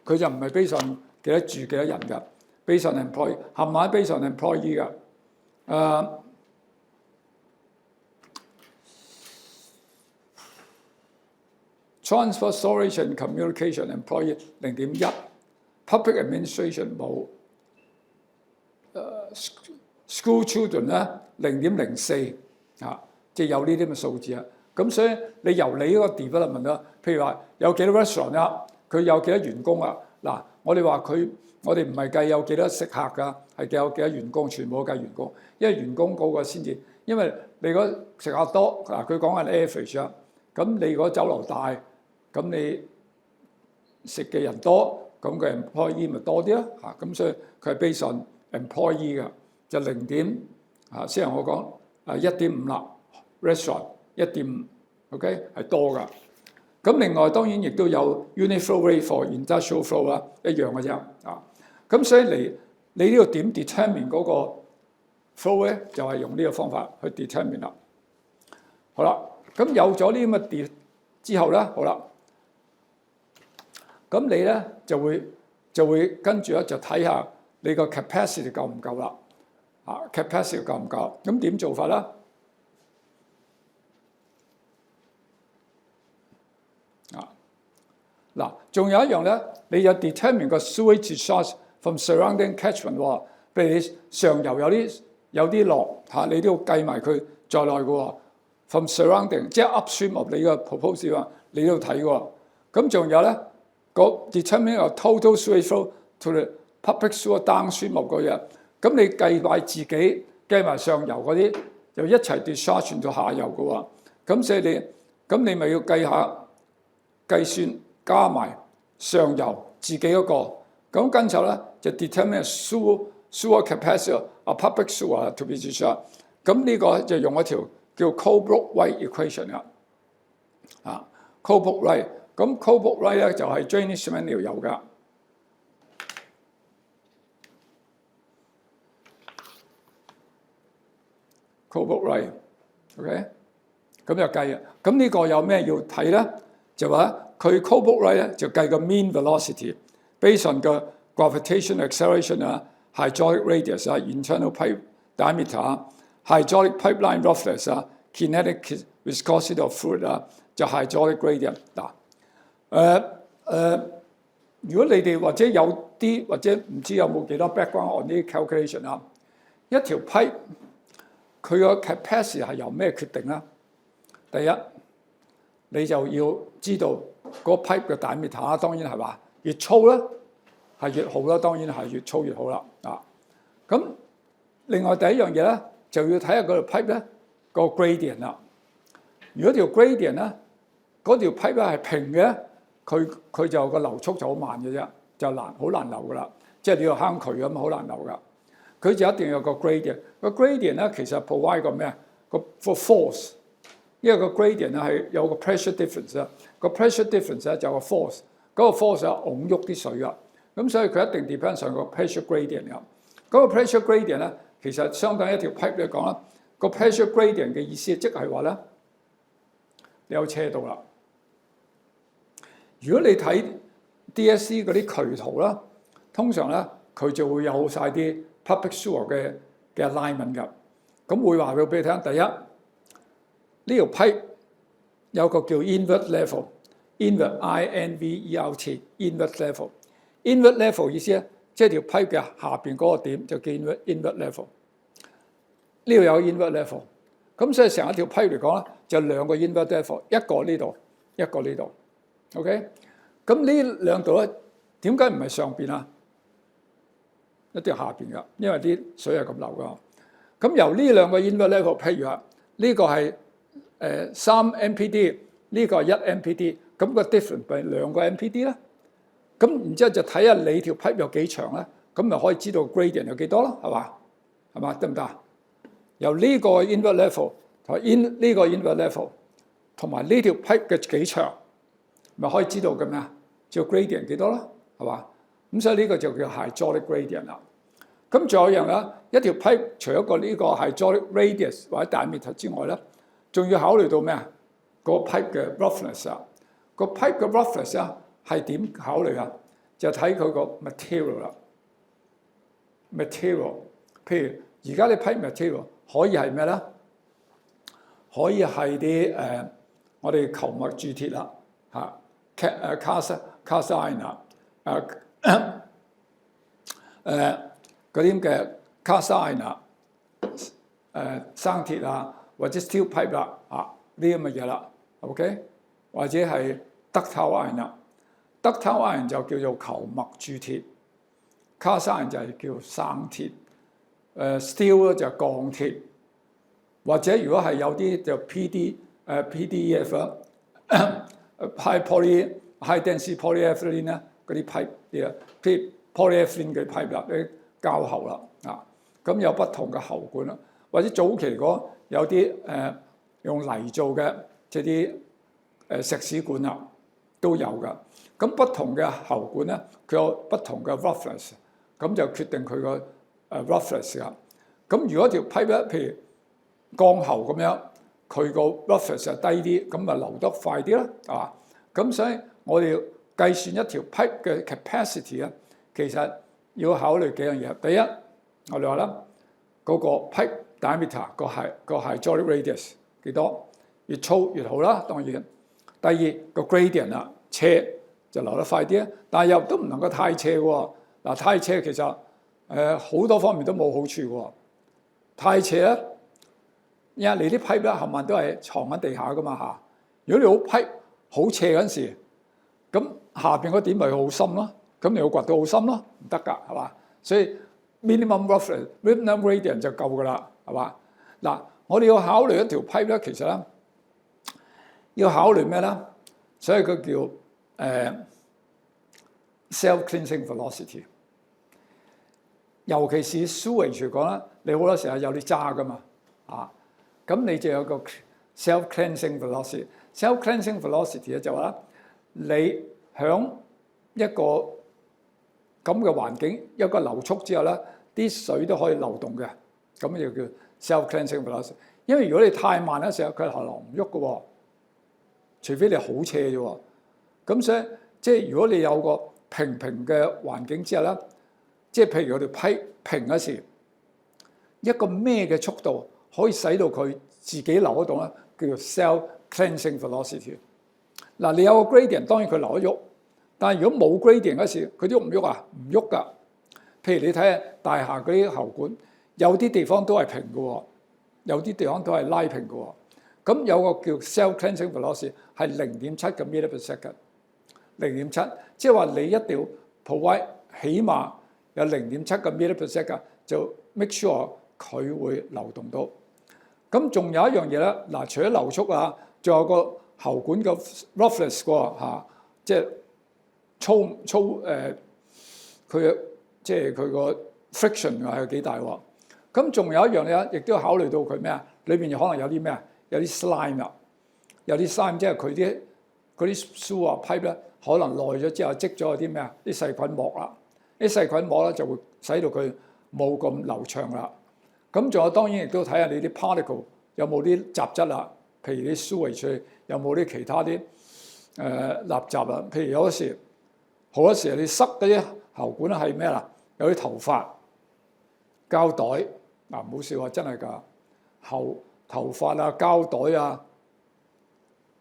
佢就唔係 based on 幾多住幾多人㗎 ，based on employee 冚唪唥 based on employee 㗎。transport storage and communication employee 0.1 public administration 冇。school children 咧0.04即係有呢啲咁嘅數字啊。咁所以你由你嗰個 development 啦，譬如話有幾多 restaurant 啊，佢有幾多員工啊？嗱，我哋話我哋唔係計有幾多食客㗎，係計有幾多員工，全部都計員工，因為員工嗰個先至，因為你如果食客多嗱，佢講緊 average 啊，咁你如果酒樓大，咁你食嘅人多，咁個 employee 咪多啲咯嚇，咁所以佢係 based on employee 嘅，就先係我講1.5啦 ，restaurant 1.5 ，OK 係多㗎。咁另外當然亦都有 unit flow rate for industrial flow 啦，一樣嘅啫咁所以你呢個點 determine 嗰個 flow 咧，就係用呢個方法去 determine 啦。好啦，咁有咗呢咁嘅 d 之後咧，好啦，咁你咧就會跟住咧就睇下你個 capacity 夠唔夠啦。capacity 夠唔夠？咁點做法啦？嗱，仲有一樣咧，你有 determine 個 sewage discharge from surrounding catchment 喎。譬如你上游有啲落你都要計埋佢在內嘅喎。from surrounding 即係 upstream of 你嘅 proposal 啊，你都要睇喎。咁仲有咧，個 determine 個 total sewage flow to the public sewer downstream of 嗰樣。咁你計埋自己，計埋上游嗰啲，就一齊 discharge 到下游嘅喎。咁所以你咪要計算加埋上游自己嗰個。咁跟住咧就 determine sewer capacity of public sewer to be discharged。咁呢個就用一條叫 Colebrook-White equation 啦。Colebrook-White， 咁 Colebrook-White 咧就係 drainage manual 有㗎。Colebrook-White，OK， 咁就計啊。咁呢個有咩要睇咧？就話佢 Colebrook-White 咧就計個 mean velocity，based on 個 gravitational acceleration hydraulic radius internal pipe diameter hydraulic pipeline roughness kinetic viscosity of fluid 就 hydraulic gradient 嗱。如果你哋或者有啲或者唔知有冇幾多 background on 啲 calculation 一條 pipe 佢個 capacity 係由咩決定啦？第一，你就要知道個 pipe 嘅 diameter 當然係話越粗咧係越好啦，當然係越粗越好啦。咁另外第一樣嘢咧就要睇下嗰條 pipe 咧個 gradient 啦。如果條 gradient 咧嗰條 pipe 咧係平嘅，佢就個流速就好慢嘅啫，就好難流噶啦。即係你個坑渠咁好難流噶。佢就一定要有個 gradient。個 gradient 咧其實 provide 個咩啊？個 force， 因為個 gradient 咧係有個 pressure difference 啊。個 pressure difference 咧就有個 force， 嗰個 force 咧擁喐啲水噶。咁所以佢一定 depend 上個 pressure gradient 㗎。嗰個 pressure gradient 咧其實相當於一條 pipe 嚟講啦。個 pressure gradient 嘅意思即係話咧，你有斜度啦。如果你睇 DSE 嗰啲渠圖啦，通常咧佢就會有晒啲 public sewer 嘅 alignment 㗎。咁會話俾你聽，第一呢條 pipe 有個叫 invert level，invert I-N-V-E-R-T invert level。invert level 意思咧，即係條 pipe 嘅下邊嗰個點就叫 invert level。呢度有 invert level， 咁所以成一條 pipe 嚟講咧，就兩個 invert level， 一個呢度，一個呢度。OK， 咁呢兩度咧，點解唔係上邊啊？一定係下邊㗎，因為啲水係咁流㗎。咁由呢兩個 invert level， 譬如話呢個係3 MPD， 呢個係1 MPD， 咁個 difference 係兩個 MPD 啦。咁然之後就睇下你條 pipe 有幾長咧，咁咪可以知道 gradient 有幾多咯，係嘛？係嘛？得唔得？由呢個 inward level 同埋呢個 inward level 同埋呢條 pipe 嘅幾長，咪可以知道嘅咩？叫 gradient 幾多咯，係嘛？咁所以呢個就叫 hydraulic gradient 啦。咁仲有一樣啦，一條 pipe 除咗個呢個 hydraulic radius 或者 diameter 之外咧，仲要考慮到咩啊？個 pipe 嘅 roughness 啊，個 pipe 嘅 roughness 啊係點考慮啊？就睇佢個 material 啦。material， 譬如而家啲 pipe material 可以係咩咧？可以係啲我哋球脈鑄鐵啦，嚇cast iron 啊，嗰啲咁嘅 cast iron 啊，生鐵啊，或者 steel pipe 啦，呢啲咁嘅嘢啦 ，OK， 或者係 ductile iron 啦 ，ductile iron 就叫做球脈鑄鐵 ，cast iron 就係叫生鐵，steel 咧就係鋼鐵，或者如果係有啲就 PDF 啦，high density polyethylene 咧嗰啲 pipe 啲啊，譬如 polyethylene 嘅 pipe 啦，啲膠喉啦，咁有不同嘅喉管啦，或者早期嗰有啲用泥做嘅，即係啲石屎管啊都有噶。咁不同嘅喉管咧，佢有不同嘅 roughness， 咁就決定佢個roughness 噶。咁如果條 pipe 咧，譬如鋼喉咁樣，佢個 roughness 係低啲，咁咪流得快啲啦，係嘛？咁所以我哋要計算一條 pipe 嘅 capacity 咧，其實要考慮幾樣嘢。第一，我哋話啦，嗰個 pipe diameter 個 hydraulic radius 幾多，越粗越好啦，當然。第二個 gradient 啦，斜就流得快啲，但係又都唔能夠太斜喎。嗱，太斜其實好多方面都冇好處喎。太斜咧，因為你啲 pipe 咧冚唪唥都係藏喺地下噶嘛嚇。如果你好 pipe 好斜嗰陣時，咁下邊嗰點咪好深咯，咁你要掘到好深咯，唔得㗎，係嘛？所以 minimum roughness、minimum gradient 就夠㗎啦，係嘛？嗱，我哋要考慮一條 pipe 咧，其實咧要考慮咩咧？所以佢叫self-cleansing velocity。尤其是 sewage 嚟講咧，你好多時候有啲渣㗎嘛，咁你就有個 self-cleansing velocity。self-cleansing velocity 咧就話咧，你響一個咁嘅環境，一個流速之後咧，啲水都可以流動嘅，咁就叫 self-cleansing velocity。因為如果你太慢嘅時候，佢流唔喐嘅喎，除非你好斜啫喎。咁所以即係如果你有個平嘅環境之後咧，即係譬如我哋批平嗰時，一個咩嘅速度可以使到佢自己流得動咧，叫做 self-cleansing velocity。嗱，你有個 gradient， 當然佢流得喐，但係如果冇 gradient 嗰時，佢喐唔喐啊？唔喐㗎。譬如你睇下大廈嗰啲喉管，有啲地方都係平嘅喎，有啲地方都係拉平嘅喎。咁有個叫 self-cleansing velocity 係 0.7 個 meter per second，0.7， 即係話你一定要 provide 起碼有 0.7 個 meter per second， 就 make sure 佢會流動到。咁仲有一樣嘢咧，嗱，除咗流速啊，仲有個喉管嘅 roughness 喎嚇，即係粗佢即係佢個 friction 係幾大喎。咁仲有一樣嘢，亦都要考慮到佢咩啊？裏邊可能有啲咩啊？有啲 slime 啊，有啲 slime 即係佢啲嗰啲 sewer pipe 咧，可能耐咗之後積咗啲咩啊？啲細菌膜啦，啲細菌膜咧就會使到佢冇咁流暢啦。咁仲有當然亦都睇下你啲 particle 有冇啲雜質啦，譬如啲 sewage 有冇啲其他啲垃圾啦。譬如有時好多時你塞嗰啲喉管係咩啦？有啲頭髮、膠袋嗱，唔好笑啊，真係㗎，頭髮啊、膠袋啊，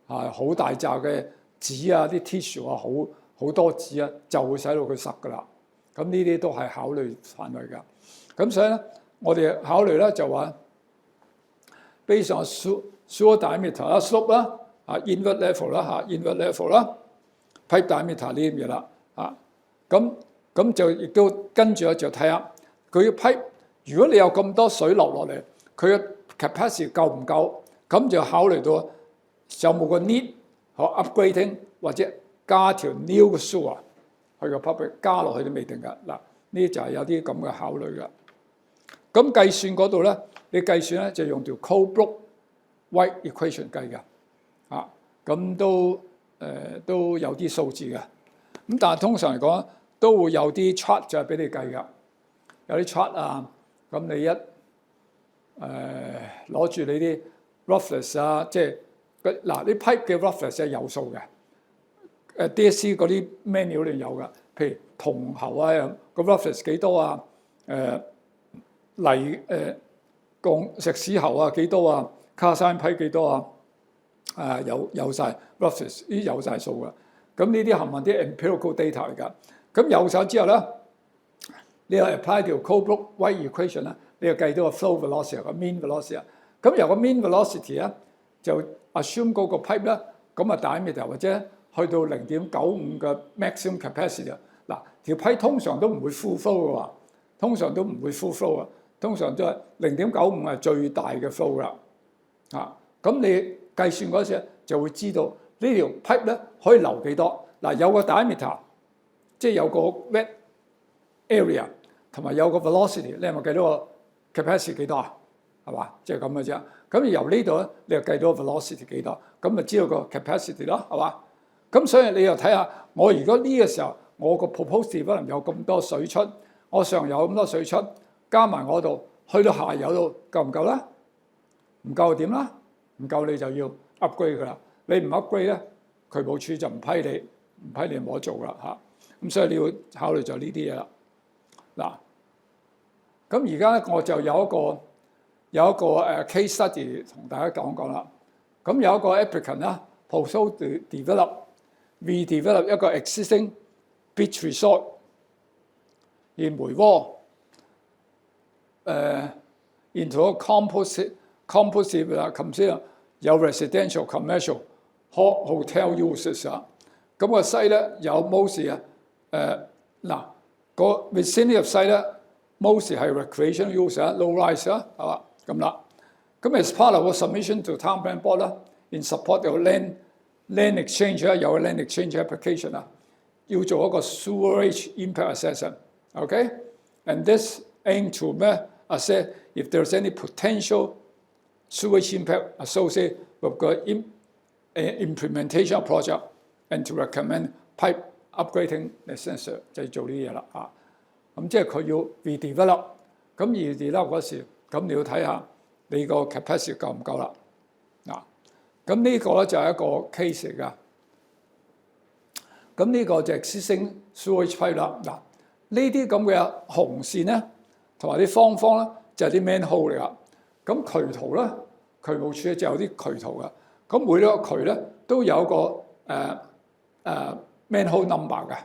好大紮嘅紙啊、啲 tissue 啊，好多紙啊，就會使到佢塞㗎啦。咁呢啲都係考慮範圍㗎。咁所以咧，我哋考慮咧就話，based on sewer diameter 啦、slope 啦、inward level 啦、inward level 啦、pipe diameter 呢啲嘢啦，咁就亦都跟住咧就睇下佢嘅 pipe， 如果你有咁多水流落嚟，佢嘅 capacity 夠唔夠？咁就考慮到有冇個 need 或 upgrading 或者加條 new 嘅 sewer 去個 pipe 加落去都未定㗎。嗱，呢啲就係有啲咁嘅考慮㗎。咁計算嗰度咧，你計算咧就用條 Colebrook-White equation 計嘅，咁都有啲數字嘅。咁但係通常嚟講都會有啲 chart 就係俾你計㗎，有啲 chart 啊，咁你一攞住你啲 roughness 啊，即係嗱啲 pipe 嘅 roughness 係有數嘅。DSC 嗰啲 manual 裏有㗎，譬如銅喉啊，個 roughness 幾多啊？鋼石屎喉啊幾多啊？卡山批幾多啊？有晒 roughness 呢啲有晒數㗎。咁呢啲冚唪唥啲 empirical data 嚟㗎。咁有晒之後咧，你又 apply 條 Colebrook-White equation 啦，你又計到個 flow velocity 個 mean velocity 啊。咁由個 mean velocity 咧就 assume 嗰個 pipe 咧，咁啊 diameter 或者去到0.95嘅 maximum capacity 啊。嗱，條批通常都唔會 full flow 嘅喎，通常都唔會 full flow 啊，通常都係0.95係最大嘅 flow 啦。咁你計算嗰時就會知道呢條 pipe 咧可以流幾多。嗱，有個 diameter， 即係有個 wet area， 同埋有個 velocity， 你係咪計到個 capacity 幾多啊？係嘛？即係咁嘅啫。咁由呢度咧，你又計到個 velocity 幾多，咁咪知道個 capacity 咯，係嘛？咁所以你又睇下，我如果呢個時候我個 proposed development 有咁多水出，我上游咁多水出，加埋我度去到下游度夠唔夠咧？唔夠點啦？唔夠你就要 upgrade 佢啦。你唔 upgrade 咧，渠務署就唔批你冇得做啦嚇。咁所以你要考慮就呢啲嘢啦。嗱，咁而家咧我就有一個case study 同大家講講啦。咁有一個 applicant 啦 proposed redevelop 一個 existing beach resort in 梅窩into a composite 啦，咁先有 residential、commercial、hotel uses 啊。咁個 site 咧有 mostly 個 vicinity of site 咧 mostly 係 recreational use 啊 ，low rise 啊，係嘛咁啦。咁 as part of a submission to town plan board 啦 ，in support of land exchange 啦，有個 land exchange application 啊，要做一個 sewerage impact assessment，OK？And this aim to assess if there's any potential sewage impact associated with the implementation project and to recommend pipe upgrading necessary 就係做呢啲嘢啦嚇。咁即係佢要 redevelop， 咁 redevelop 嗰時，咁你要睇下你個 capacity 夠唔夠啦。咁呢個咧就係一個 case 嚟㗎。咁呢個就係 existing sewage pipe 啦。嗱，呢啲咁嘅紅線咧，同埋啲方咧，就係啲 manhole 嚟㗎。咁渠圖咧，渠務署就有啲渠圖㗎。咁每一個渠咧都有個manhole number 嘅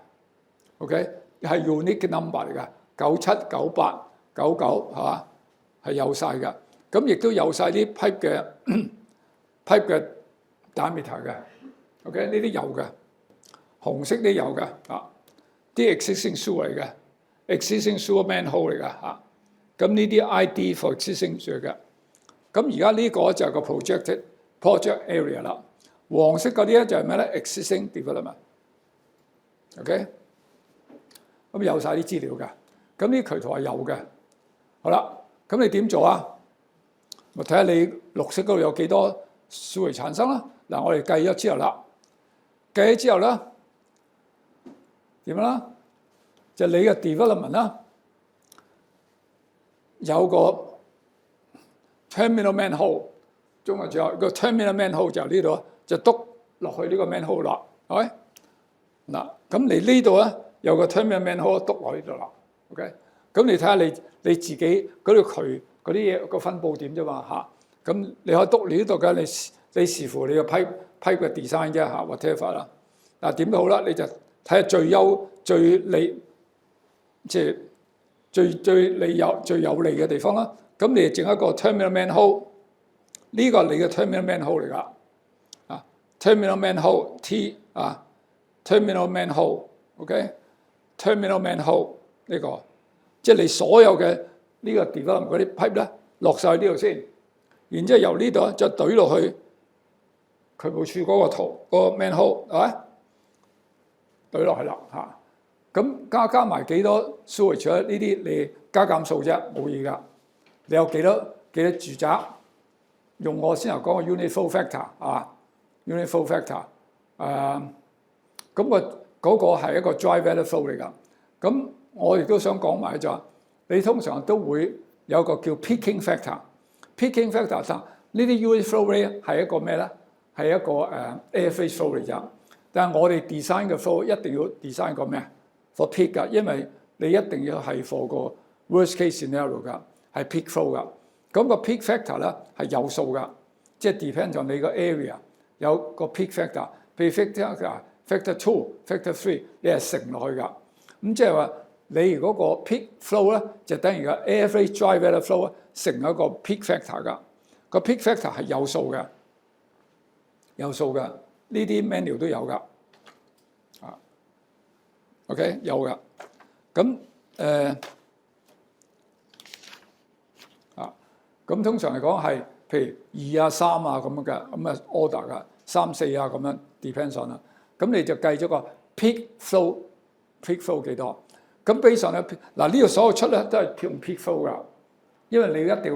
，OK 係 unique number 嚟㗎，97、98、99係嘛，係有晒㗎。咁亦都有晒啲 pipe 嘅 diameter 嘅 ，OK 呢啲有嘅，紅色都有嘅啊，啲 existing sewer 嚟嘅 ，existing sewer manhole 嚟㗎嚇。咁呢啲 ID for existing sewer 嘅。咁而家呢個就係個 project area 啦。黃色嗰啲咧就係咩咧 ？existing development。OK， 咁有晒啲資料㗎。咁呢啲渠圖係有嘅。好啦，咁你點做啊？咪睇下你綠色嗰度有幾多sewage產生啦。嗱，我哋計咗之後啦，計咗之後咧點啦？就你嘅 development 啦，有個 terminal manhole， 中文仲有個 terminal manhole 就呢度，就篤落去呢個 manhole 啦，係咪？嗱，咁你呢度咧有個 terminal manhole 篤落去呢度啦 ，OK？ 咁你睇下你自己嗰條渠嗰啲嘢個分佈點啫嘛嚇，咁你可以篤你呢度嘅，你視乎你個 pipe 嘅 design 啫嚇 whatever 啦。嗱點都好啦，你就睇下最利即係最有利嘅地方啦。咁你整一個 terminal manhole， 呢個係你嘅 terminal manhole 嚟㗎啊 ，terminal manhole T 啊 ，terminal manhole，OK，terminal manhole 呢個，即係你所有嘅呢個 develop 嗰啲 pipe 咧落晒呢度先，然之後由呢度就懟落去渠務署嗰個圖嗰個 manhole 係咪？懟落去啦嚇，咁加埋幾多 sewage 呢啲你加減數啫，冇嘢㗎。你有幾多住宅？用我先頭講嘅 unit flow factor 啊 ，unit flow factor 咁嗰個係一個 dry valley flow 嚟㗎。咁我亦都想講埋就係，你通常都會有個叫 peaking factor。peaking factor 呢啲 unit flow 咧係一個咩咧？係一個air phase flow 嚟啫。但係我哋 design 嘅 flow 一定要 design 個咩？for peak 㗎，因為你一定要係 for 個 worst case scenario 㗎，係 peak flow 㗎。咁個 peak factor 咧係有數㗎，即係 depend on 你個 area 有個 peak factor，譬如 factor 2、factor 3，你係乘落去㗎。咁即係話你如果個 peak flow 咧就等於個 average dry valley flow 咧乘一個 peak factor 㗎。個 peak factor 係有數嘅，有數嘅，呢啲 manual 都有㗎。OK 有㗎。咁咁通常嚟講係譬如2啊、3啊咁樣嘅，咁啊 order 㗎，3、4啊咁樣 depends on 啦。咁你就計咗個 peak flow 幾多？咁 based on 咧嗱呢度所有出咧都係用 peak flow 㗎，因為你一定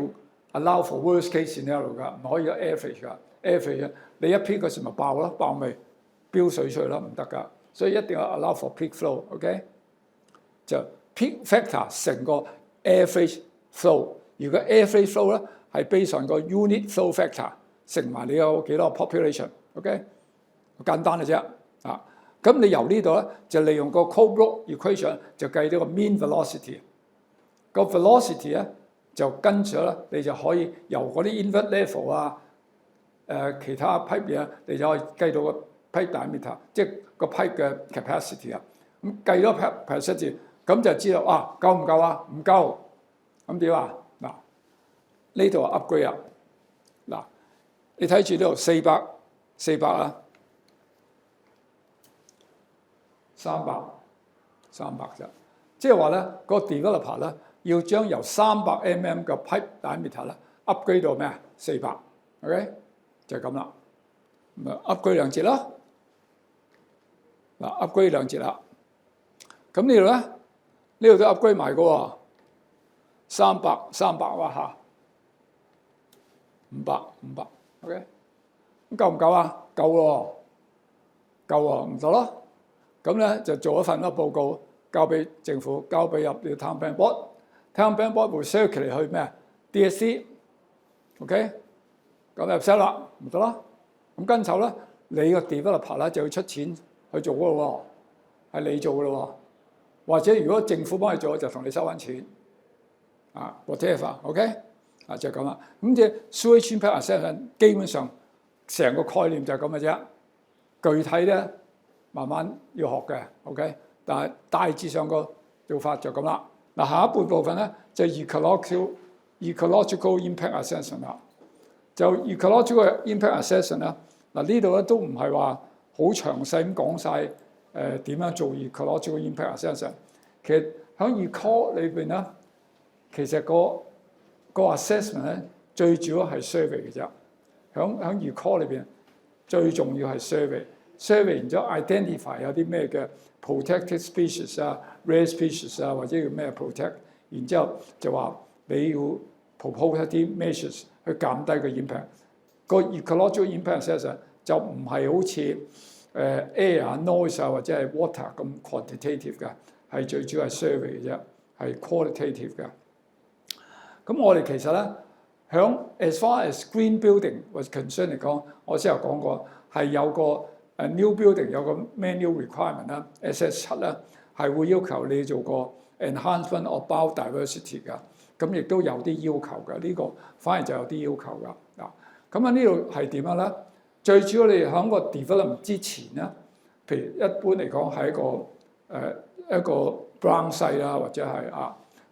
要 allow for worst case scenario 㗎，唔可以有 average 㗎。average 你一 peak 嗰時咪爆咯，爆咪飆水出去咯，唔得㗎。所以一定要 allow for peak flow，OK？就 peak factor 成個 average flow。如果 average flow 咧係 based on 個 unit flow factor 乘埋你有幾多 population，OK？好簡單嘅啫啊！咁你由呢度咧就利用個 Colebrook equation 就計咗個 mean velocity。個 velocity 咧就跟住咧你就可以由嗰啲 invert level 啊其他 pipe 嘢，你就可以計到個 pipe diameter， 即係個 pipe 嘅 capacity 啊。咁計咗 capacity， 咁就知道啊夠唔夠啊？唔夠，咁點啊？嗱，呢度 upgrade 啊！嗱，你睇住呢度400啊，300啫。即係話咧，個 developer 咧要將由300 mm 嘅 pipe diameter 咧 upgrade 到咩啊？400，OK？ 就係咁啦。咁啊 upgrade 2節啦。嗱 upgrade 2節啦。咁呢度咧，呢度都 upgrade 埋嘅喎，300哇嚇，500，OK？ 咁夠唔夠啊？夠喎，夠喎，唔得咯。咁咧就做一份報告，交俾政府，交俾入啲 town plan board。town plan board 會 circulate 去咩 DSC，OK？ 咁入 set 啦，唔得啦。咁跟手咧，你個 developer 咧就要出錢去做嘅咯喎，係你做嘅咯喎。或者如果政府幫你做，就同你收翻錢。whatever，OK？ 就係咁啦。咁即係 sewage impact assessment 基本上成個概念就係咁嘅啫。具體咧慢慢要學嘅 ，OK？ 但係大致上個做法就咁啦。嗱，下一半部分咧就 ecological impact assessment 啦。就 ecological impact assessment 啦。嗱呢度咧都唔係話好詳細咁講晒點樣做 ecological impact assessment。其實喺 ecol 裏邊咧，其實個 assessment 咧最主要係 survey 嘅啫。喺 ecol 裏邊最重要係 survey。survey 然之後 identify 有啲咩嘅 protected species 啊、rare species 啊，或者叫咩 protect， 然之後就話你要 propose 一啲 measures 去減低個 impact。個 ecological impact assessment 就唔係好似air 啊、noise 啊或者係 water 咁 quantitative 嘅，係最主要係 survey 嘅啫，係 qualitative 嘅。咁我哋其實咧響 as far as green building was concerned 嚟講，我先有講過係有個new building 有個 manual requirement 啦 ，SS7 咧係會要求你做個 enhancement of biodiversity 㗎，咁亦都有啲要求㗎。呢個反而就有啲要求㗎。嗱，咁啊呢度係點樣咧？最主要你喺個 development 之前咧，譬如一般嚟講係一個 brown site 啦，或者係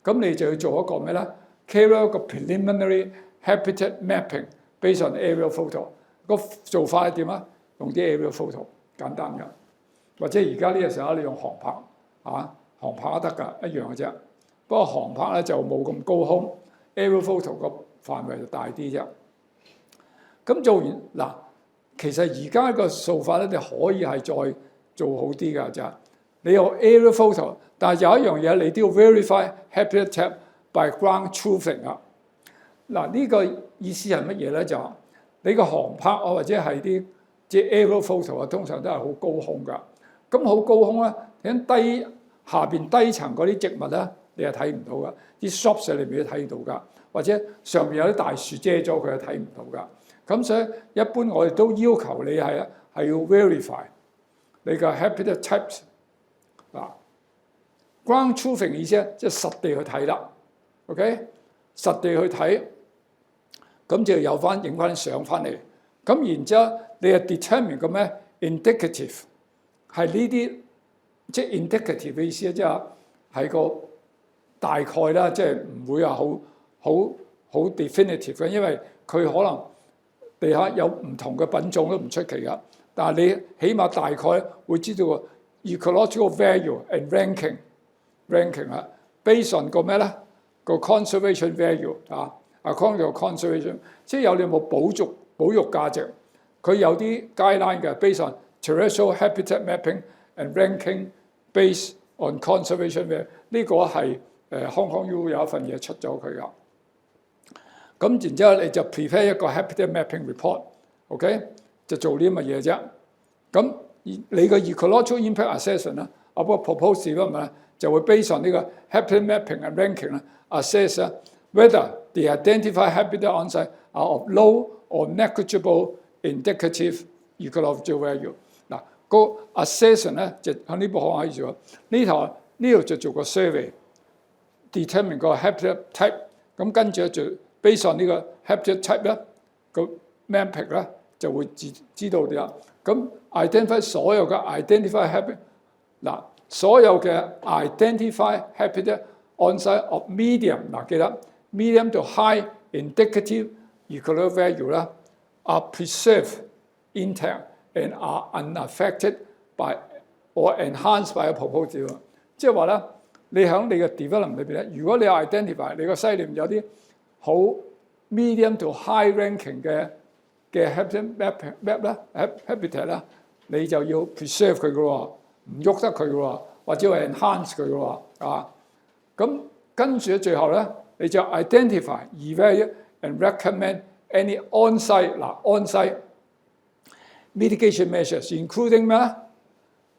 咁你就要做一個咩咧 ？carry 一個 preliminary habitat mapping based on aerial photo。個做法係點啊？用啲 aerial photo 簡單㗎，或者而家呢個時候你用航拍航拍都得㗎，一樣嘅啫。不過航拍咧就冇咁高空 ，aerial photo 個範圍就大啲啫。咁做完嗱，其實而家個做法咧，你可以係再做好啲㗎啫。你有 aerial photo， 但係有一樣嘢你都要 verify habitat by ground truthing 啊。嗱，呢個意思係乜嘢咧？就你個航拍啊，或者係啲即係 aerial photo 啊，通常都係好高空㗎。咁好高空咧，喺下邊低層嗰啲植物咧，你係睇唔到㗎。啲 shrubs 裏邊都睇到㗎，或者上邊有啲大樹遮咗，佢係睇唔到㗎。咁所以一般我哋都要求你係要 verify 你個 habitat types 嗱。ground truthing 意思咧，即係實地去睇啦。OK， 實地去睇，咁就有翻影翻啲相翻嚟。咁然之後你係 determine 個咩 indicative 係呢啲，即係 indicative 嘅意思咧，即係係個大概啦，即係唔會話好 definitive 嘅，因為佢可能地下有唔同嘅品種都唔出奇噶。但係你起碼大概會知道個 ecological value and ranking 啊 ，based on 個咩咧？個 conservation value 啊 ，according to conservation， 即係有你有冇保育價值。佢有啲 guideline 嘅 ，based on terrestrial habitat mapping and ranking based on conservation value。呢個係Hong Kong U 有一份嘢出咗佢噶。咁然之後你就 prepare 一個 habitat mapping report，OK， 就做啲乜嘢啫？咁你個 ecological impact assessment 啦，個 proposal 咁啊，就會 based on 呢個 habitat mapping and ranking 啦 ，assess whether the identified habitat on site are of low or negligible indicative ecological value。嗱，個 assessment 咧就喺呢部可以做，呢度就做個 survey，determine 個 habitat type， 咁跟住就 based on 呢個 habitat type 咧，個 mapping 咧就會知道啲啦。咁 identify 所有嘅 identify habitat， 嗱，所有嘅 identify habitat on site of medium， 嗱記得 medium to high indicative ecological value 啦 ，are preserved intact and are unaffected by or enhanced by a proposal。即係話咧，你喺你嘅 development 裏邊咧，如果你 identify 你個西裏面有啲好 medium to high ranking 嘅 habitat map 啦 habitat 啦，你就要 preserve 佢嘅喎，唔喐得佢嘅喎，或者係 enhance 佢嘅喎啊。咁跟住咧，最後咧，你就 identify、evaluate and recommend any on-site on-site mitigation measures including 咩咧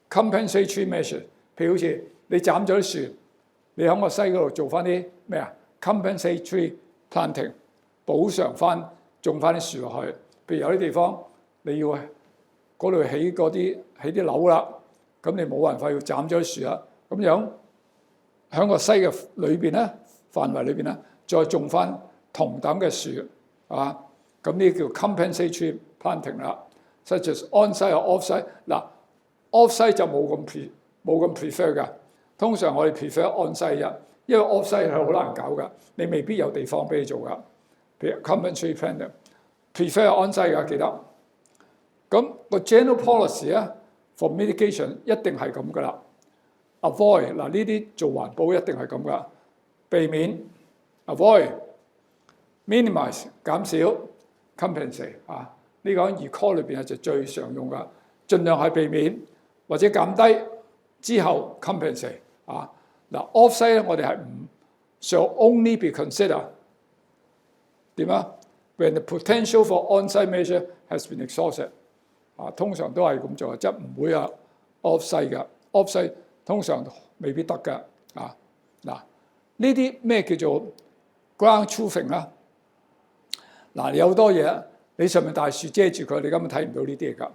compensatory measures， 譬如好似你斬咗啲樹，你喺個西嗰度做翻啲咩啊 compensatory planting， 補償翻種翻啲樹落去。譬如有啲地方你要嗰度起啲樓啦，咁你冇辦法要斬咗啲樹啦，咁樣喺個西嘅裏邊咧範圍裏邊咧，再種翻同等嘅樹啊，咁呢叫 compensatory planting 啦。such as on-site or off-site， 嗱 off-site 就冇咁 prefer 㗎，通常我哋 prefer on-site 啫，因為 off-site 係好難搞㗎，你未必有地方俾你做㗎。譬如 compensatory planting prefer on-site 㗎，記得。咁個 general policy 咧 for mitigation 一定係咁㗎啦。avoid 嗱呢啲做環保一定係咁㗎，避免 avoid minimize 減少 compensate 啊。呢個喺 ecology 裏邊係就最常用㗎，盡量係避免或者減低之後 compensate 啊。嗱 offsite 咧，我哋係唔 shall only be consider 點啊 ？When the potential for on-site measure has been exhausted 啊，通常都係咁做，即係唔會啊 offsite 㗎 ，offsite 通常未必得㗎啊。嗱，呢啲咩叫做 ground truthing 啦？嗱，有好多嘢。你上面大樹遮住佢，你根本睇唔到呢啲嘢㗎，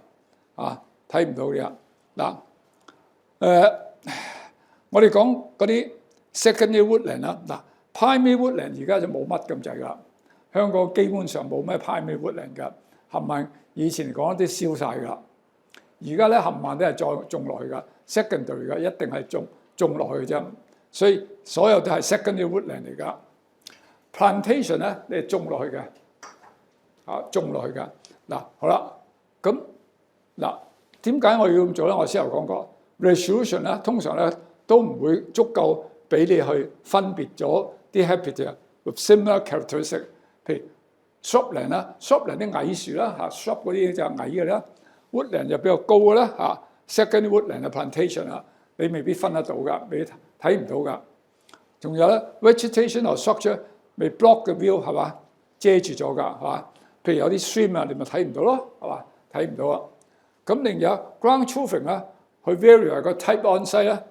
啊，睇唔到嘅。嗱，我哋講嗰啲 secondary woodland 啦，嗱 primary woodland 而家就冇乜咁滯㗎，香港基本上冇咩 primary woodland 㗎，冚唪以前嚟講啲燒晒㗎，而家咧冚唪都係再種落去㗎 ，secondary 㗎，一定係種落去嘅啫，所以所有都係 secondary woodland 嚟㗎。plantation 咧，你係種落去嘅。啊，種落去㗎。嗱，好啦，咁嗱點解我要咁做咧？我先頭講過 resolution 咧，通常咧都唔會足夠俾你去分別咗啲 habitat with similar characteristic， 譬如 shrubland 啦 ，shrubland 啲矮樹啦嚇 ，shrub 嗰啲就矮嘅啦 ，woodland 就比較高嘅啦嚇 ，second woodland 嘅 plantation 啊，你未必分得到㗎，你睇唔到㗎。仲有咧 vegetation or structure may block the view 係嘛？遮住咗㗎，係嘛？譬如有啲 stream 啊，你咪睇唔到咯，係嘛？睇唔到啊。咁另有 ground truthing 啦，去 vary 個 type on site 咧，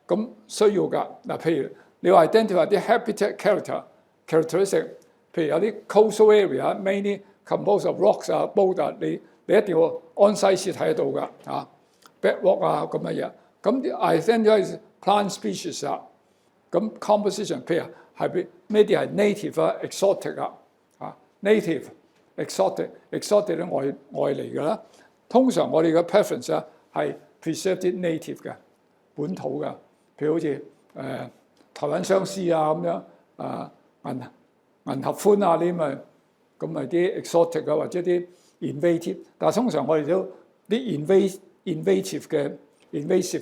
咁需要㗎。嗱，譬如你話 identify 啲 habitat characteristic， 譬如有啲 coastal area，mainly composed of rocks 啊、boulder， 你一定要 on site 先睇得到㗎，嚇 bedrock 啊咁嘅嘢。咁 identify plant species 啊，咁 composition 譬如係咩啲係 native 啊、exotic 啊，嚇 native、exotic 咧外嚟㗎啦。通常我哋嘅 preference 咧係 preserve 啲 native 嘅本土嘅，譬如好似台灣相思啊咁樣，銀合歡啊呢咪咁咪啲 exotic 啊或者啲 invasive， 但係通常我哋都啲 invasive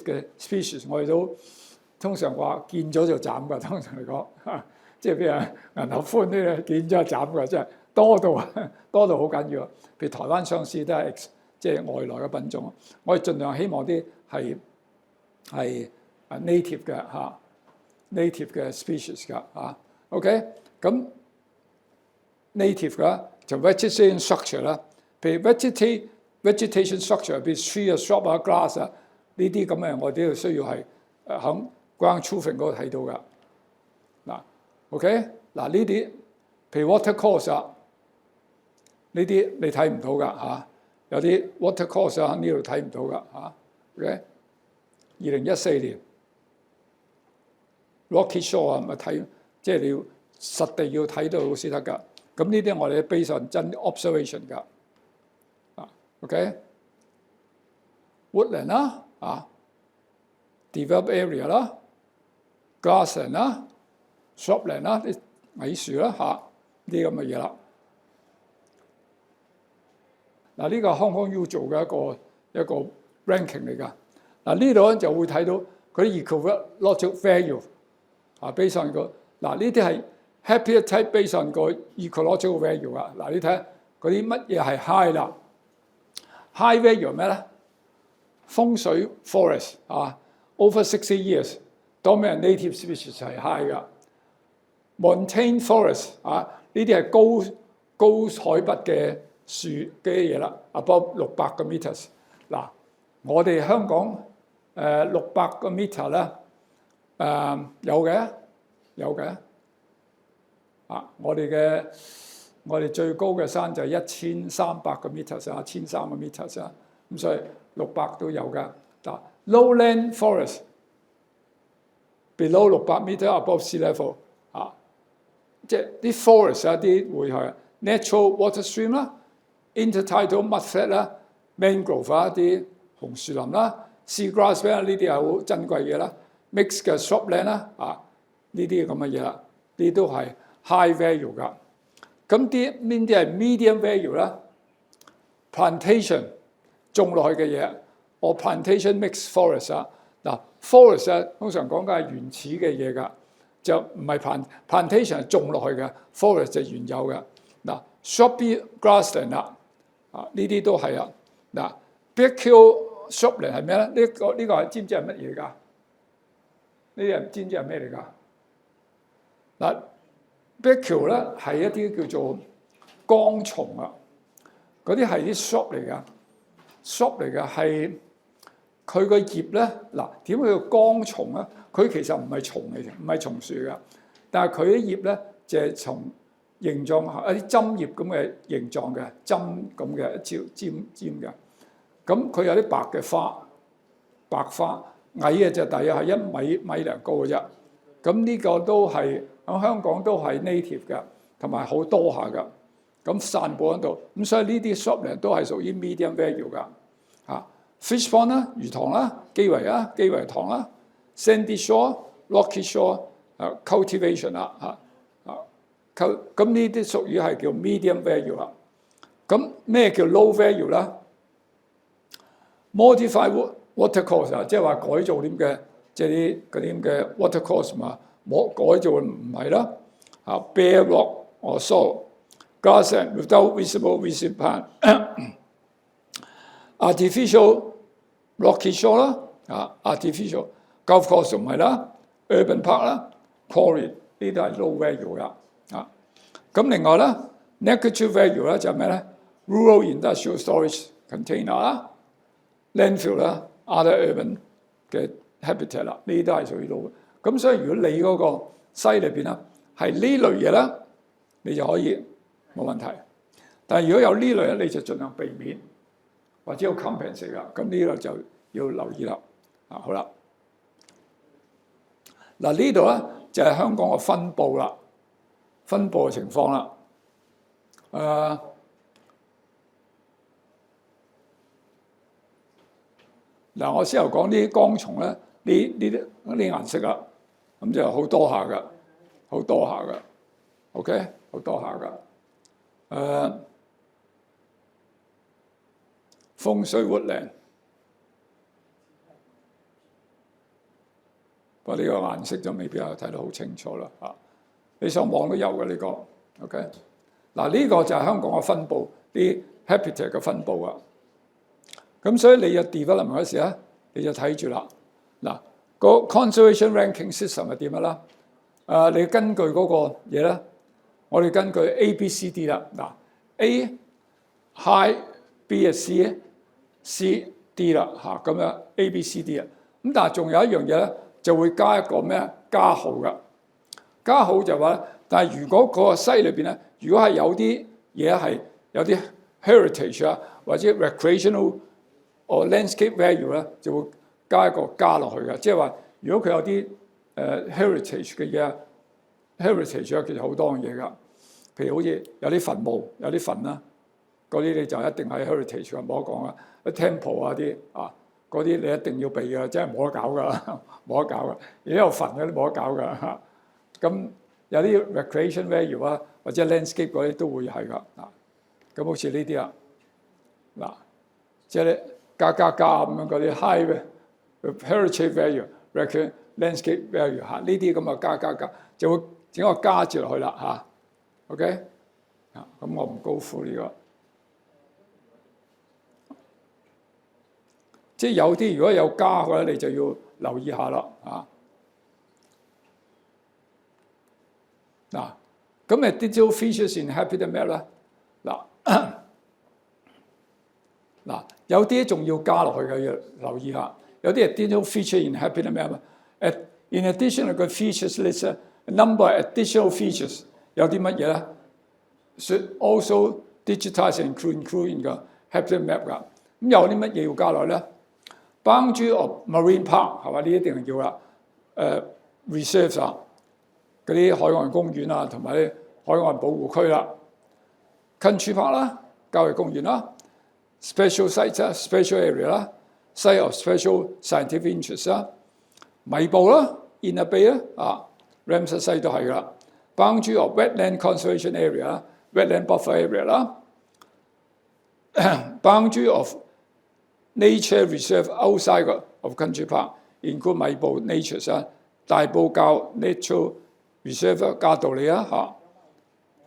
嘅 species 我哋都通常話見咗就斬㗎，通常嚟講，即係譬如銀合歡呢見咗就斬㗎，即係多到好緊要。譬如台灣相思都係即係外來嘅品種，我哋盡量希望啲係 native 嘅嚇 native 嘅 species 㗎嚇。OK， 咁 native 嘅就 vegetation structure 啦，譬如 vegetation structure， 譬如 tree 啊、shrub 啊、grass 啊呢啲咁嘅，我哋都需要係喺 ground truthing 嗰度睇到㗎。嗱 ，OK， 嗱呢啲譬如 water course 啊，呢啲你睇唔到㗎嚇。有啲 water course 啊，呢度睇唔到㗎嚇。OK， 2014年 Rocky Shore 啊，咪睇，即係你要實地要睇到先得㗎。咁呢啲我哋 based on 真 observation 㗎。OK，woodland 啦develop area 啦 grassland 啦 shrubland 啦啲矮樹啦嚇，啲咁嘅嘢啦。嗱，呢個 Hong Kong U 做嘅一個 ranking 嚟㗎。嗱，呢度咧就會睇到佢啲 ecological value based on 個嗱呢啲係 habitat type based on 個 ecological value 啊。嗱，你睇下嗰啲乜嘢係 high 啦 ，high value 咩咧？風水 forest over 60 years， dominant native species 係 high 㗎。montane forest 呢啲係高海拔嘅樹嘅嘢啦 ，above 600個 meters。嗱，我哋香港600個 meter 咧，有嘅。我哋最高嘅山就係1300個 meters 啊，1300個 meters 啊，咁所以600都有㗎。嗱 ，lowland forest below 600 meter above sea level 即係啲 forest 啲會係 natural water stream 啦。intertidal mudflat 啦 ，mangrove 啲紅樹林啦 ，seagrass 呢啲係好珍貴嘅啦 ，mixed 嘅 shrubland 啦，呢啲咁嘅嘢啦，呢都係 high value 㗎。咁邊啲係 medium value 啦 ？plantation 種落去嘅嘢，我 plantation mixed forest 啊。嗱 ，forest 通常講緊係原始嘅嘢㗎，就唔係 plantation 係種落去嘅 ，forest 就原有嘅。嗱 ，shrubby grassland 啦。呢啲都係啊！嗱 ，Birkhill shrubland 係咩咧？呢個係知唔知係乜嘢㗎？呢啲人知唔知係咩嚟㗎？嗱 ，Birkhill 咧係一啲叫做江松啊，嗰啲係啲 shrub 嚟㗎 ，shrub 嚟㗎係佢個葉咧嗱，點解叫江松咧？佢其實唔係蟲嚟嘅，唔係松樹㗎，但係佢啲葉咧就係從形狀一啲針葉咁嘅形狀嘅針咁嘅一條尖嘅，咁佢有啲白花，矮嘅就大約係1米零高嘅啫。咁呢個都係喺香港都係 native 嘅，同埋好多下㗎。咁散佈喺度，咁所以呢啲 shrubland 都係屬於 medium value 㗎。fish pond 啦，魚塘啦，基圍塘啦 ，sandy shore、rocky shore、cultivation 啦咁呢啲屬於係叫 medium value 啦。咁咩叫 low value 啦 ？modify water course 即係話改造啲嘅，即係啲嗰啲咁嘅 water course 嘛，改造唔係啦。bare rock or soil、grassland without visible plant artificial rocky shore 啦，artificial golf course 唔係啦 ，urban park 啦 ，quarry 呢啲係 low value 㗎。咁另外咧 ，negative value 咧就係咩咧 ？rural industrial storage container 啦、landfill 啦、other urban 嘅 habitat 啦，呢啲都係屬於 low 嘅。咁所以如果你嗰個西裏邊啦係呢類嘢啦，你就可以冇問題。但係如果有呢類咧，你就盡量避免或者要 compensate 㗎。咁呢個就要留意啦。好啦，嗱呢度咧就係香港嘅分佈啦，分佈嘅情況啦。嗱，我先頭講啲光蟲咧，呢啲顏色啦，咁就好多下㗎，好多下㗎 ，OK， 好多下㗎。風水woodland，不過呢個顏色就未必係睇得好清楚啦嚇。你上網都有嘅呢個 ，OK。嗱呢個就係香港嘅分佈，啲 habitat 嘅分佈啊。咁所以你有 development 嗰時咧，你就睇住啦。嗱，個 conservation ranking system 係點樣啦？你根據嗰個嘢咧，我哋根據 A、B、C、D 啦。嗱 ，A high，B 係 C，C、D 啦嚇，咁樣 A、B、C、D 啊。咁但係仲有一樣嘢咧，就會加一個咩加號㗎。加號就話，但係如果嗰個西裏邊咧，如果係有啲嘢係有啲 heritage 啊，或者 recreational or landscape value 咧，就會加一個加落去嘅。即係話，如果佢有啲heritage 嘅嘢 ，heritage 啊，其實好多樣嘢㗎。譬如好似有啲墳墓、有啲墳啦，嗰啲你就一定係 heritage 㗎，冇得講啊。啲 temple 啊啲啊，嗰啲你一定要避㗎，真係冇得搞㗎，冇得搞㗎。而家有墳嗰啲冇得搞㗎嚇。咁有啲 recreation value 啊，或者 landscape 嗰啲都會係㗎。咁好似呢啲啊，嗱，即係你加咁樣嗰啲 high heritage value、recreation landscape value 嚇，呢啲咁啊加，就會整個加字落去啦嚇。OK 啊，咁我唔高呼呢個。即係有啲如果有加嘅咧，你就要留意下啦嚇。嗱，咁digital features in habitat map 咧，嗱有啲仲要加落去嘅，要留意下。有啲係 digital feature in habitat map 啊。In addition to the features list, a number of additional features 有啲乜嘢咧 ？Should also digitize and include in 個 habitat map 㗎。咁有啲乜嘢要加落咧 ？Boundary of marine park 係嘛？呢一定係要啦。reserves 啊。嗰啲海岸公園啊，同埋啲海岸保護區啦 ，country park 啦，郊野公園啦 ，special sites 啦 ，special area 啦 ，site of special scientific interest 啦，米埔啦 ，Inner Bay 啦，Ramsar Site 都係噶啦 ，boundary of wetland conservation area 啦 ，wetland buffer area 啦，boundary of nature reserve outside of country park include 米埔 nature 啊，大埔滘 natural reserve 加道理啊嚇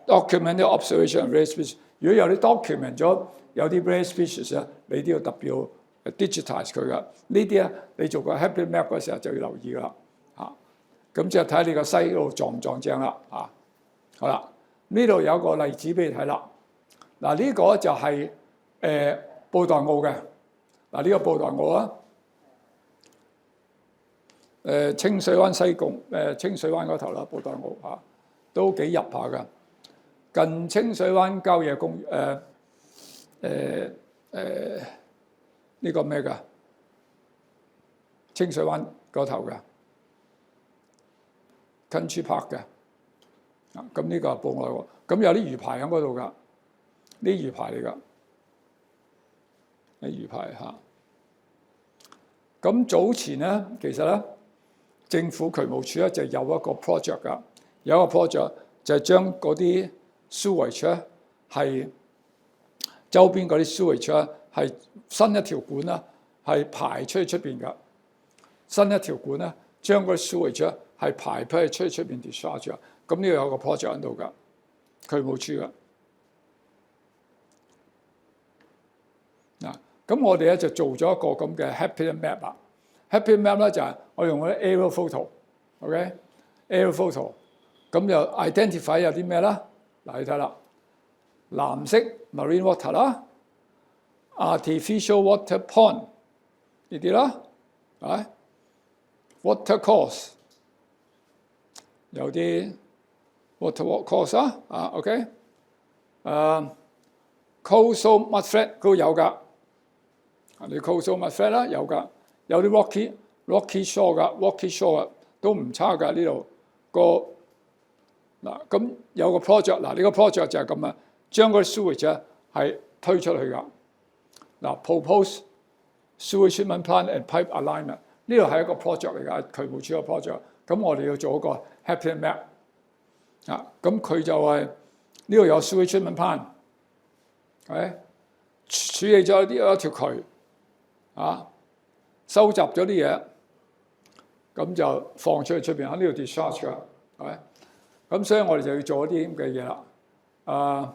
，document 啲 observation rare species。如果有啲 document 咗有啲 rare species 咧，你都要特別要 digitize 佢噶。呢啲咧你做個 habitat map 嗰時候就要留意啦嚇。咁就睇你個西路撞唔撞正啦嚇。好啦，呢度有個例子俾你睇啦。嗱呢個就係布袋澳嘅。嗱呢個布袋澳啊。清水灣西貢清水灣嗰頭啦，布袋澳嚇都幾入下㗎。近清水灣郊野公園呢個咩㗎？清水灣嗰頭㗎 Country Park 嘅。咁呢個係布袋澳，咁有啲魚排喺嗰度㗎，呢魚排嚟㗎，呢魚排嚇。咁早前咧，其實咧。政府渠務署咧就有一個 project 㗎，有一個 project 就係將嗰啲 sewage 咧係周邊嗰啲 sewage 咧係新一條管啦，係排出去出邊㗎。新一條管咧將嗰啲 sewage 咧係排出去出邊 discharge 啊。咁呢度有個 project 喺度㗎，渠務署㗎。嗱，咁我哋咧就做咗一個咁嘅 habitat map 啦。habitat map 咧就係我用嗰啲 aerial photo，OK，aerial photo，咁就 identify 有啲咩啦嗱，你睇啦，藍色 marine water 啦 ，artificial water pond 呢啲啦，啊 water course 有啲 water course 啊 OK， coastal mudflat 都有㗎，你 coastal mudflat 啦有㗎，有啲 rocky shore 㗎 ，rocky shore 都唔差㗎呢度個。嗱，咁有個 project， 嗱呢個 project 就係咁啊，將嗰啲 sewage 咧係推出去㗎。嗱 ，proposed sewage treatment plant and pipe alignment 呢度係一個 project 嚟㗎，渠務署嘅 project。咁我哋要做一個 happy map 啊，咁佢就係呢度有 sewage treatment plant， 係處理咗一條渠啊，收集咗啲嘢，咁就放出去出邊喺呢度 discharge 㗎，係咪？咁所以我哋就要做一啲咁嘅嘢啦。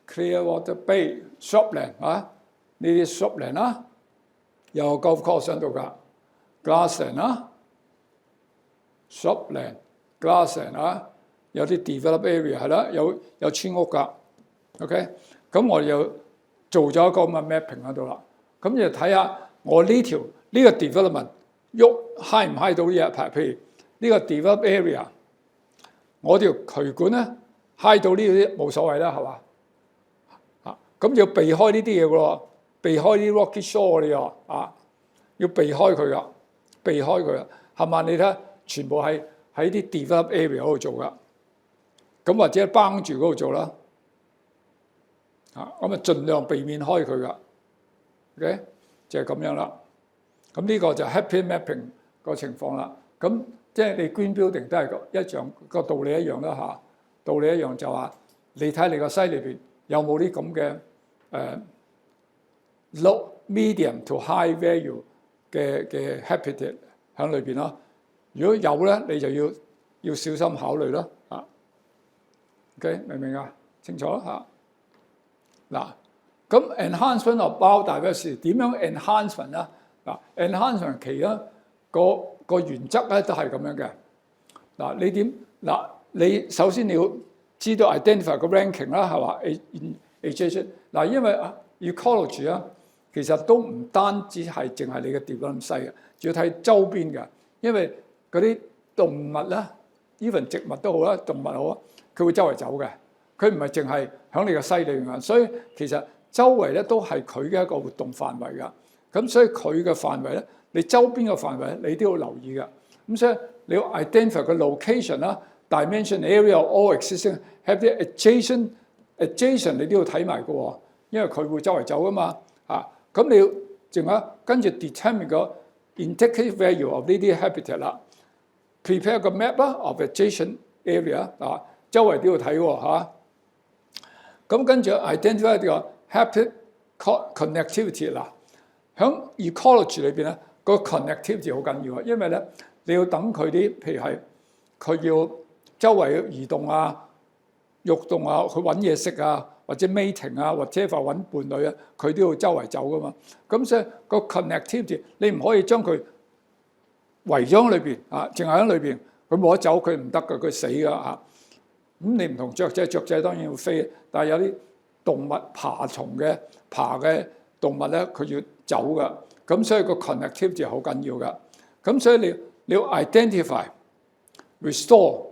Clearwater Bay Shropland 啊，呢啲 Shropland 啦，有 golf course 喺度㗎 ，Grassland 啦 ，Shropland Grassland 啊，有啲 develop area 係啦，有村屋㗎。OK， 咁我哋又做咗一個咁嘅 mapping 喺度啦。咁就睇下我呢條呢個 development 喐 high 唔 high 到啲嘢，譬如呢個 develop area。我條渠管咧揩到呢啲冇所謂啦，係嘛？咁要避開呢啲嘢嘅喎，避開啲 rocky shore 嘅喎，要避開佢噶，避開佢啊，係嘛？你睇，全部係喺啲 develop area 嗰度做噶，咁或者幫住嗰度做啦，咁啊盡量避免開佢噶 ，OK， 就係咁樣啦。咁呢個就 happy mapping 個情況啦。咁即係你 green building 都係一樣個道理一樣啦嚇，道理一樣就話你睇你個西裏邊有冇啲咁嘅low medium to high value 嘅 habitat 喺裏邊咯。如果有咧，你就要小心考慮咯嚇。OK， 明唔明啊？清楚啦嚇。嗱，咁 enhancement of biodiversity 點樣 enhancement 啊？嗱 ，enhancement 其一個原則咧都係咁樣嘅。嗱，你點？嗱，你首先你要知道 identify 個 ranking 啦，係嘛 ？agent 嗱，因為 ecology 啊，其實都唔單止係淨係你嘅 development site嘅，仲要睇周邊嘅。因為嗰啲動物咧 ，even 植物都好啦，動物好啊，佢會周圍走嘅，佢唔係淨係響你嘅西裏面，所以其實周圍咧都係佢嘅一個活動範圍㗎。咁所以佢嘅範圍咧，你周邊嘅範圍你都要留意㗎。咁所以你要 identify 個 location 啦 ，dimension area all existing have the adjacent 你都要睇埋嘅喎，因為佢會周圍走㗎嘛。咁你要淨係跟住 determine 個 indicative value of 呢啲 habitat 啦 ，prepare 個 map 啦 of adjacent area 周圍都要睇喎。咁跟住 identify 個 habitat connectivity 啦。喺 ecology 裏邊咧，個 connectivity 好緊要啊，因為咧你要等佢啲，譬如係佢要周圍移動啊、喐動啊、去揾嘢食啊，或者 mating 啊，或者揾伴侶啊，佢都要周圍走噶嘛。咁所以個 connectivity 你唔可以將佢圍咗喺裏邊淨係喺裏邊，佢冇得走，佢唔得噶，佢死噶咁你唔同雀仔，雀仔當然要飛，但係有啲動物爬嘅動物咧，佢要走噶，咁所以個 connectivity 好緊要噶。咁所以你要 identify、restore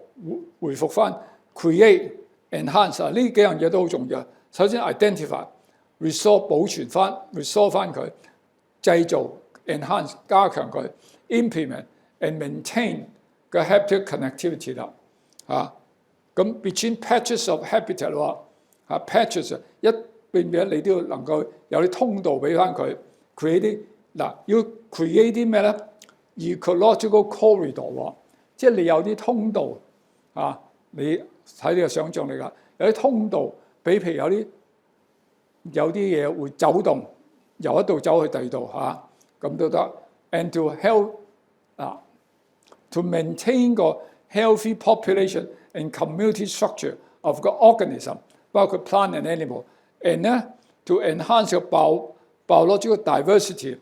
回復翻、create、enhance 呢幾樣嘢都好重要。首先 identify、restore 保存翻、restore 翻佢，製造 enhance 加強佢 ，implement and maintain 個 habitat connectivity 啦。咁 between patches of habitat 喎，patches 一邊邊你都要能夠有啲通道俾翻佢 ，create 啲要 create 啲咩咧 ？ecological corridor 喎，即係你有啲通道你睇呢個想像力㗎，有啲通道俾譬如有啲嘢會走動，由一度走去第二度咁都得。And to help to maintain 個 healthy population and community structure of 個 organism， 包括 plant and animal。And 咧 to enhance 個 biological diversity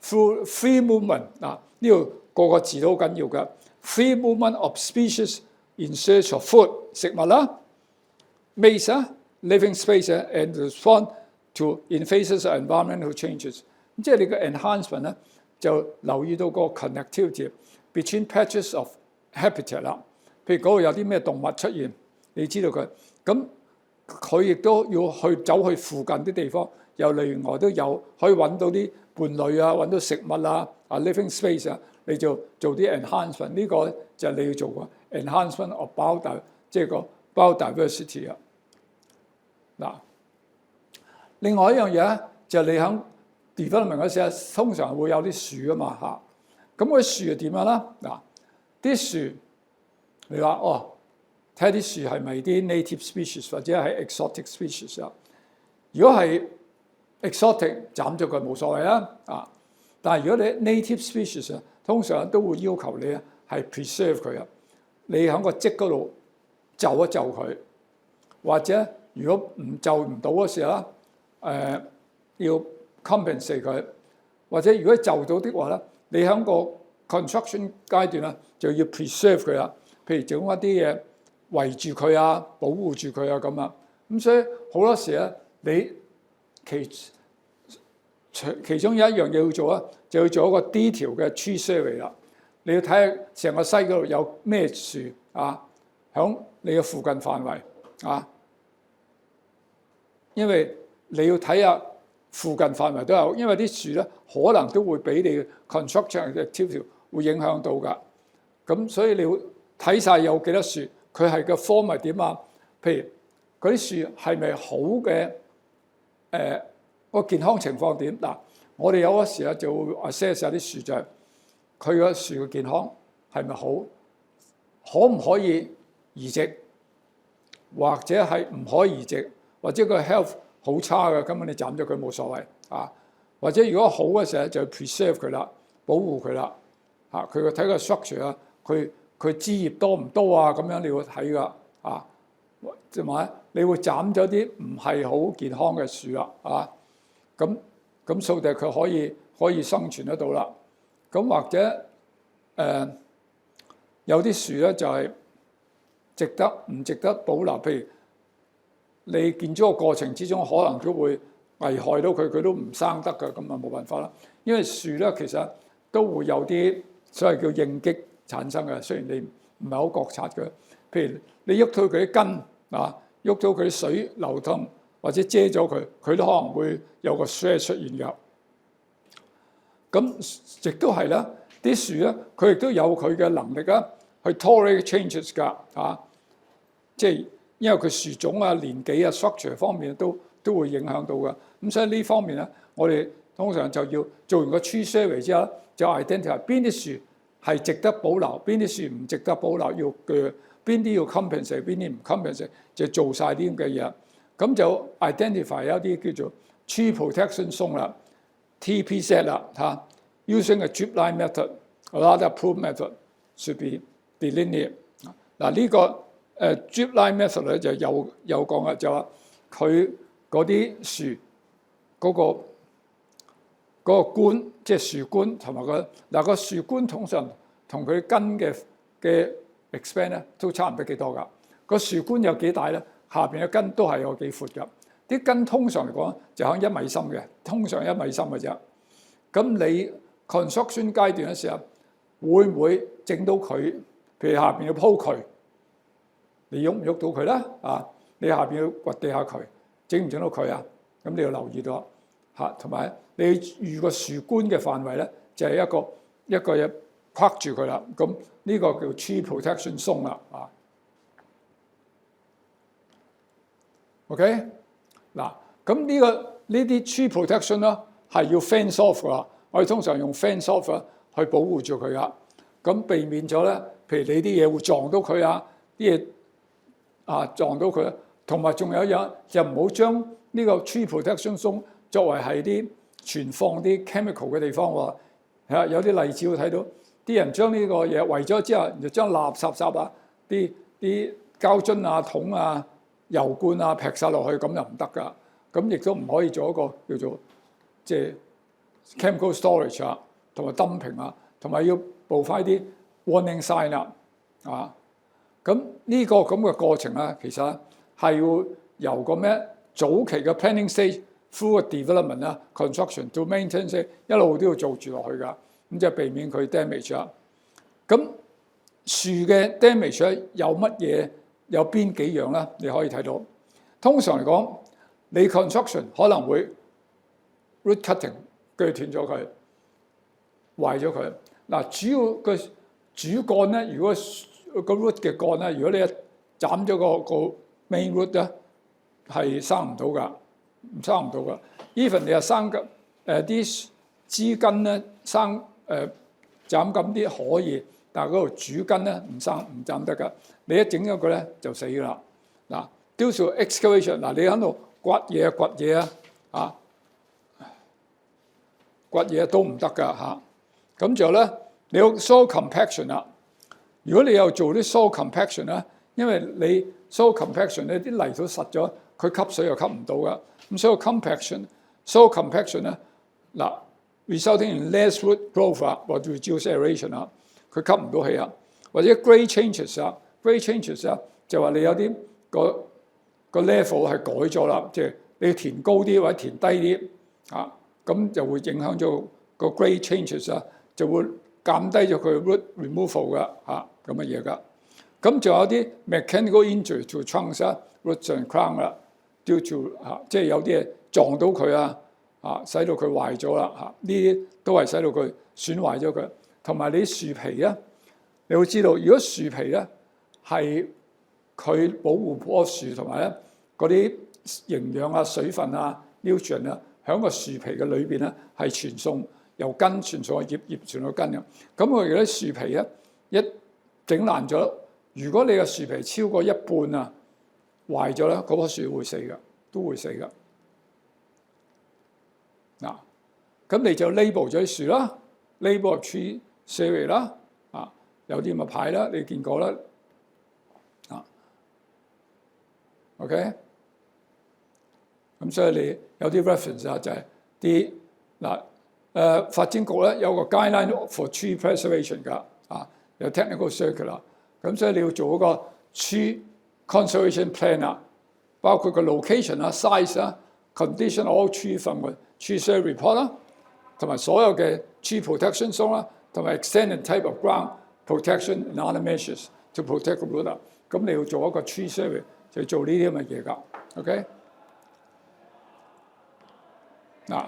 through free movement 呢度個字都好緊要㗎。Free movement of species in search of food 食物啦 ，maze living space and respond to in phases of environmental changes。即係你嘅 enhancement 咧，就留意到個 connectivity between patches of habitat 啦。譬如嗰度有啲咩動物出現，你知道佢，咁佢亦都要走去附近啲地方，又另外都有可以揾到啲伴侶啊，揾到食物啊，living space 啊，你就做啲 enhancement。呢個就係你要做嘅 enhancement of即係個 biodiversity 啊。嗱，另外一樣嘢咧，就係你喺 development 嗰時咧，通常會有啲樹啊嘛嚇。咁嗰啲樹係點樣啦？嗱，啲樹你話睇下啲樹係咪啲 native species 或者係 exotic species 啊？如果係 exotic， 斬咗佢冇所謂啊。但係如果你 native species 啊，通常都會要求你係 preserve 佢啊。你喺個積嗰度就一就佢，或者如果就唔到嗰時啦，要 compensate 佢，或者如果就到的話咧，你喺個 construction 階段咧就要 preserve 佢啦。譬如整一啲嘢圍住佢啊，保護住佢啊咁啊。咁所以好多時咧，你其中有一樣嘢要做啊，就要做一個 detail 嘅 tree survey 啦。你要睇下成個西嗰度有咩樹啊，喺你嘅附近範圍啊，因為你要睇下附近範圍都有，因為啲樹咧可能都會俾你 construction 嘅 activity 會影響到㗎。咁所以你要睇晒有幾多樹，佢係個 form 係點啊？譬如嗰啲樹係咪好嘅？個健康情況點？嗱，我哋有嗰時咧就會 assess 下啲樹，就係佢個樹嘅健康係咪好，可唔可以移植，或者係唔可以移植，或者個 health 好差嘅，根本你斬咗佢冇所謂啊。或者如果好嘅時候就 preserve 佢啦，保護佢啦嚇。佢個睇個 structure 啊，佢枝葉多唔多啊？咁樣你要睇噶啊。同埋你會斬咗啲唔係好健康嘅樹啦啊。咁數地佢可以生存得到啦。咁或者有啲樹咧就係值得唔值得保留？譬如你建築個過程之中，可能都會危害到佢，佢都唔生得㗎，咁啊冇辦法啦。因為樹咧其實都會有啲所謂叫應激產生嘅，雖然你唔係好覺察嘅。譬如你喐到佢啲根啊，喐到佢啲水流通，或者遮咗佢，佢都可能會有個 stress 出現㗎。咁亦都係啦，啲樹咧佢亦都有佢嘅能力啊，去 tolerate changes 㗎啊。即係因為佢樹種啊、年紀啊、structure 方面都會影響到㗎。咁所以呢方面咧，我哋通常就要做完個 tree survey 之後，就 identify 邊啲樹係值得保留，邊啲樹唔值得保留，要鋸邊啲要 compensate， 邊啲唔 compensate， 就做晒啲咁嘅嘢。咁就 identify 有啲叫做 tree protection zone 啦 ，TPZ 啦嚇。Using a drip line method, another approved method should be delineated。嗱呢個drip line method 咧就有講啦，就話佢嗰啲樹嗰個冠，即係樹冠同埋個樹冠通常同佢根嘅 expand 咧都差唔多幾多㗎。個樹冠有幾大咧？下邊嘅根都係有幾闊㗎。啲根通常嚟講就喺1米深嘅，通常1米深嘅啫。咁你 construction 階段嘅時候，會唔會整到佢？譬如下邊要鋪渠，你喐唔喐到佢咧？啊，你下邊要掘地下渠，整唔整到佢啊？咁你要留意到嚇，同埋你預個樹冠嘅範圍咧，就係一個嘢框住佢啦。咁呢個叫 tree protection zone 啦。啊 ，OK， 嗱，咁呢啲 tree protection 咧係要 fence off 㗎。我哋通常用 fence off 去保護住佢噶，咁避免咗咧，譬如你啲嘢會撞到佢啊，啲嘢撞到佢，同埋仲有一樣就唔好將呢個 tree protection zone 作為係啲存放啲 chemical 嘅地方喎。係有啲例子會睇到，啲人將呢個嘢圍咗之後，就將垃圾啊、啲膠樽啊、桶啊、油罐啊劈晒落去，咁就唔得噶。咁亦都唔可以做一個叫做即係 chemical storage 啊，同埋 dumping 啊，同埋要佈翻啲 warning sign 啊。咁呢個咁嘅過程咧，其實係要由個咩早期嘅 planning stage through 個 development 啦、construction to maintenance stage 一路都要做住落去㗎，咁即係避免佢 damage 啦。咁樹嘅 damage 咧有乜嘢？有邊幾樣咧？你可以睇到。通常嚟講，你 construction 可能會 root cutting 鋸斷咗佢，壞咗佢。嗱，主要嘅主幹咧，如果個 root 嘅幹咧，如果你一斬咗個 main root 咧，係生唔到㗎，生唔到㗎。even 你係生嘅啲枝根咧生斬緊啲可以，但係嗰條主根咧唔斬得㗎。你一整咗佢咧就死㗎啦。嗱 due to excavation， 嗱你喺度掘嘢啊，掘嘢都唔得㗎嚇。咁之後咧，你有 soil compaction 啦。如果你有做啲 soil compaction 咧，因為你 soil compaction 咧啲泥土實咗，佢吸水又吸唔到㗎。咁所以 soil compaction 咧，嗱 resulting in less root growth 啊，或者 reduce aeration 啊，佢吸唔到氣啊，或者 grade changes 啊 ，grade changes 啊就話你有啲個 level 係改咗啦，即係你要填高啲或者填低啲啊，咁就會影響咗個 grade changes 啊，就會減低咗佢 root removal 㗎嚇咁嘅嘢㗎。咁仲有啲 mechanical injury to trunks 啊 roots and crown 啦 ，due to 即係有啲嘢撞到佢使到佢壞咗啦嚇，呢啲都係使到佢損壞咗佢。同埋你樹皮咧，你會知道，如果樹皮咧係佢保護棵樹同埋咧嗰啲營養啊、水分啊、nutrient 啊，喺個樹皮嘅裏邊咧係傳送由根傳送去葉傳到根嘅。咁佢而家啲樹皮咧一整爛咗，如果你嘅樹皮超過一半啊壞咗咧，嗰棵樹會死㗎，都會死㗎。嗱，咁你就 label 咗啲樹啦 ，label tree series 啦，有啲咁嘅牌啦，你見過啦，OK， 咁所以你有啲 reference 啊，就係啲發展局咧有個 guideline for tree preservation 㗎，有 technical circular， 咁所以你要做嗰個 tree conservation plan 啊，包括個 location 啊、size 啊、condition all tree from 個 tree survey report 啦，同埋所有嘅 tree protection zone 啦，同埋 extended type of ground protection and other measures to protect the root 啊，咁你要做一個 tree survey 就要做呢啲咁嘅嘢㗎 ，OK？ 嗱，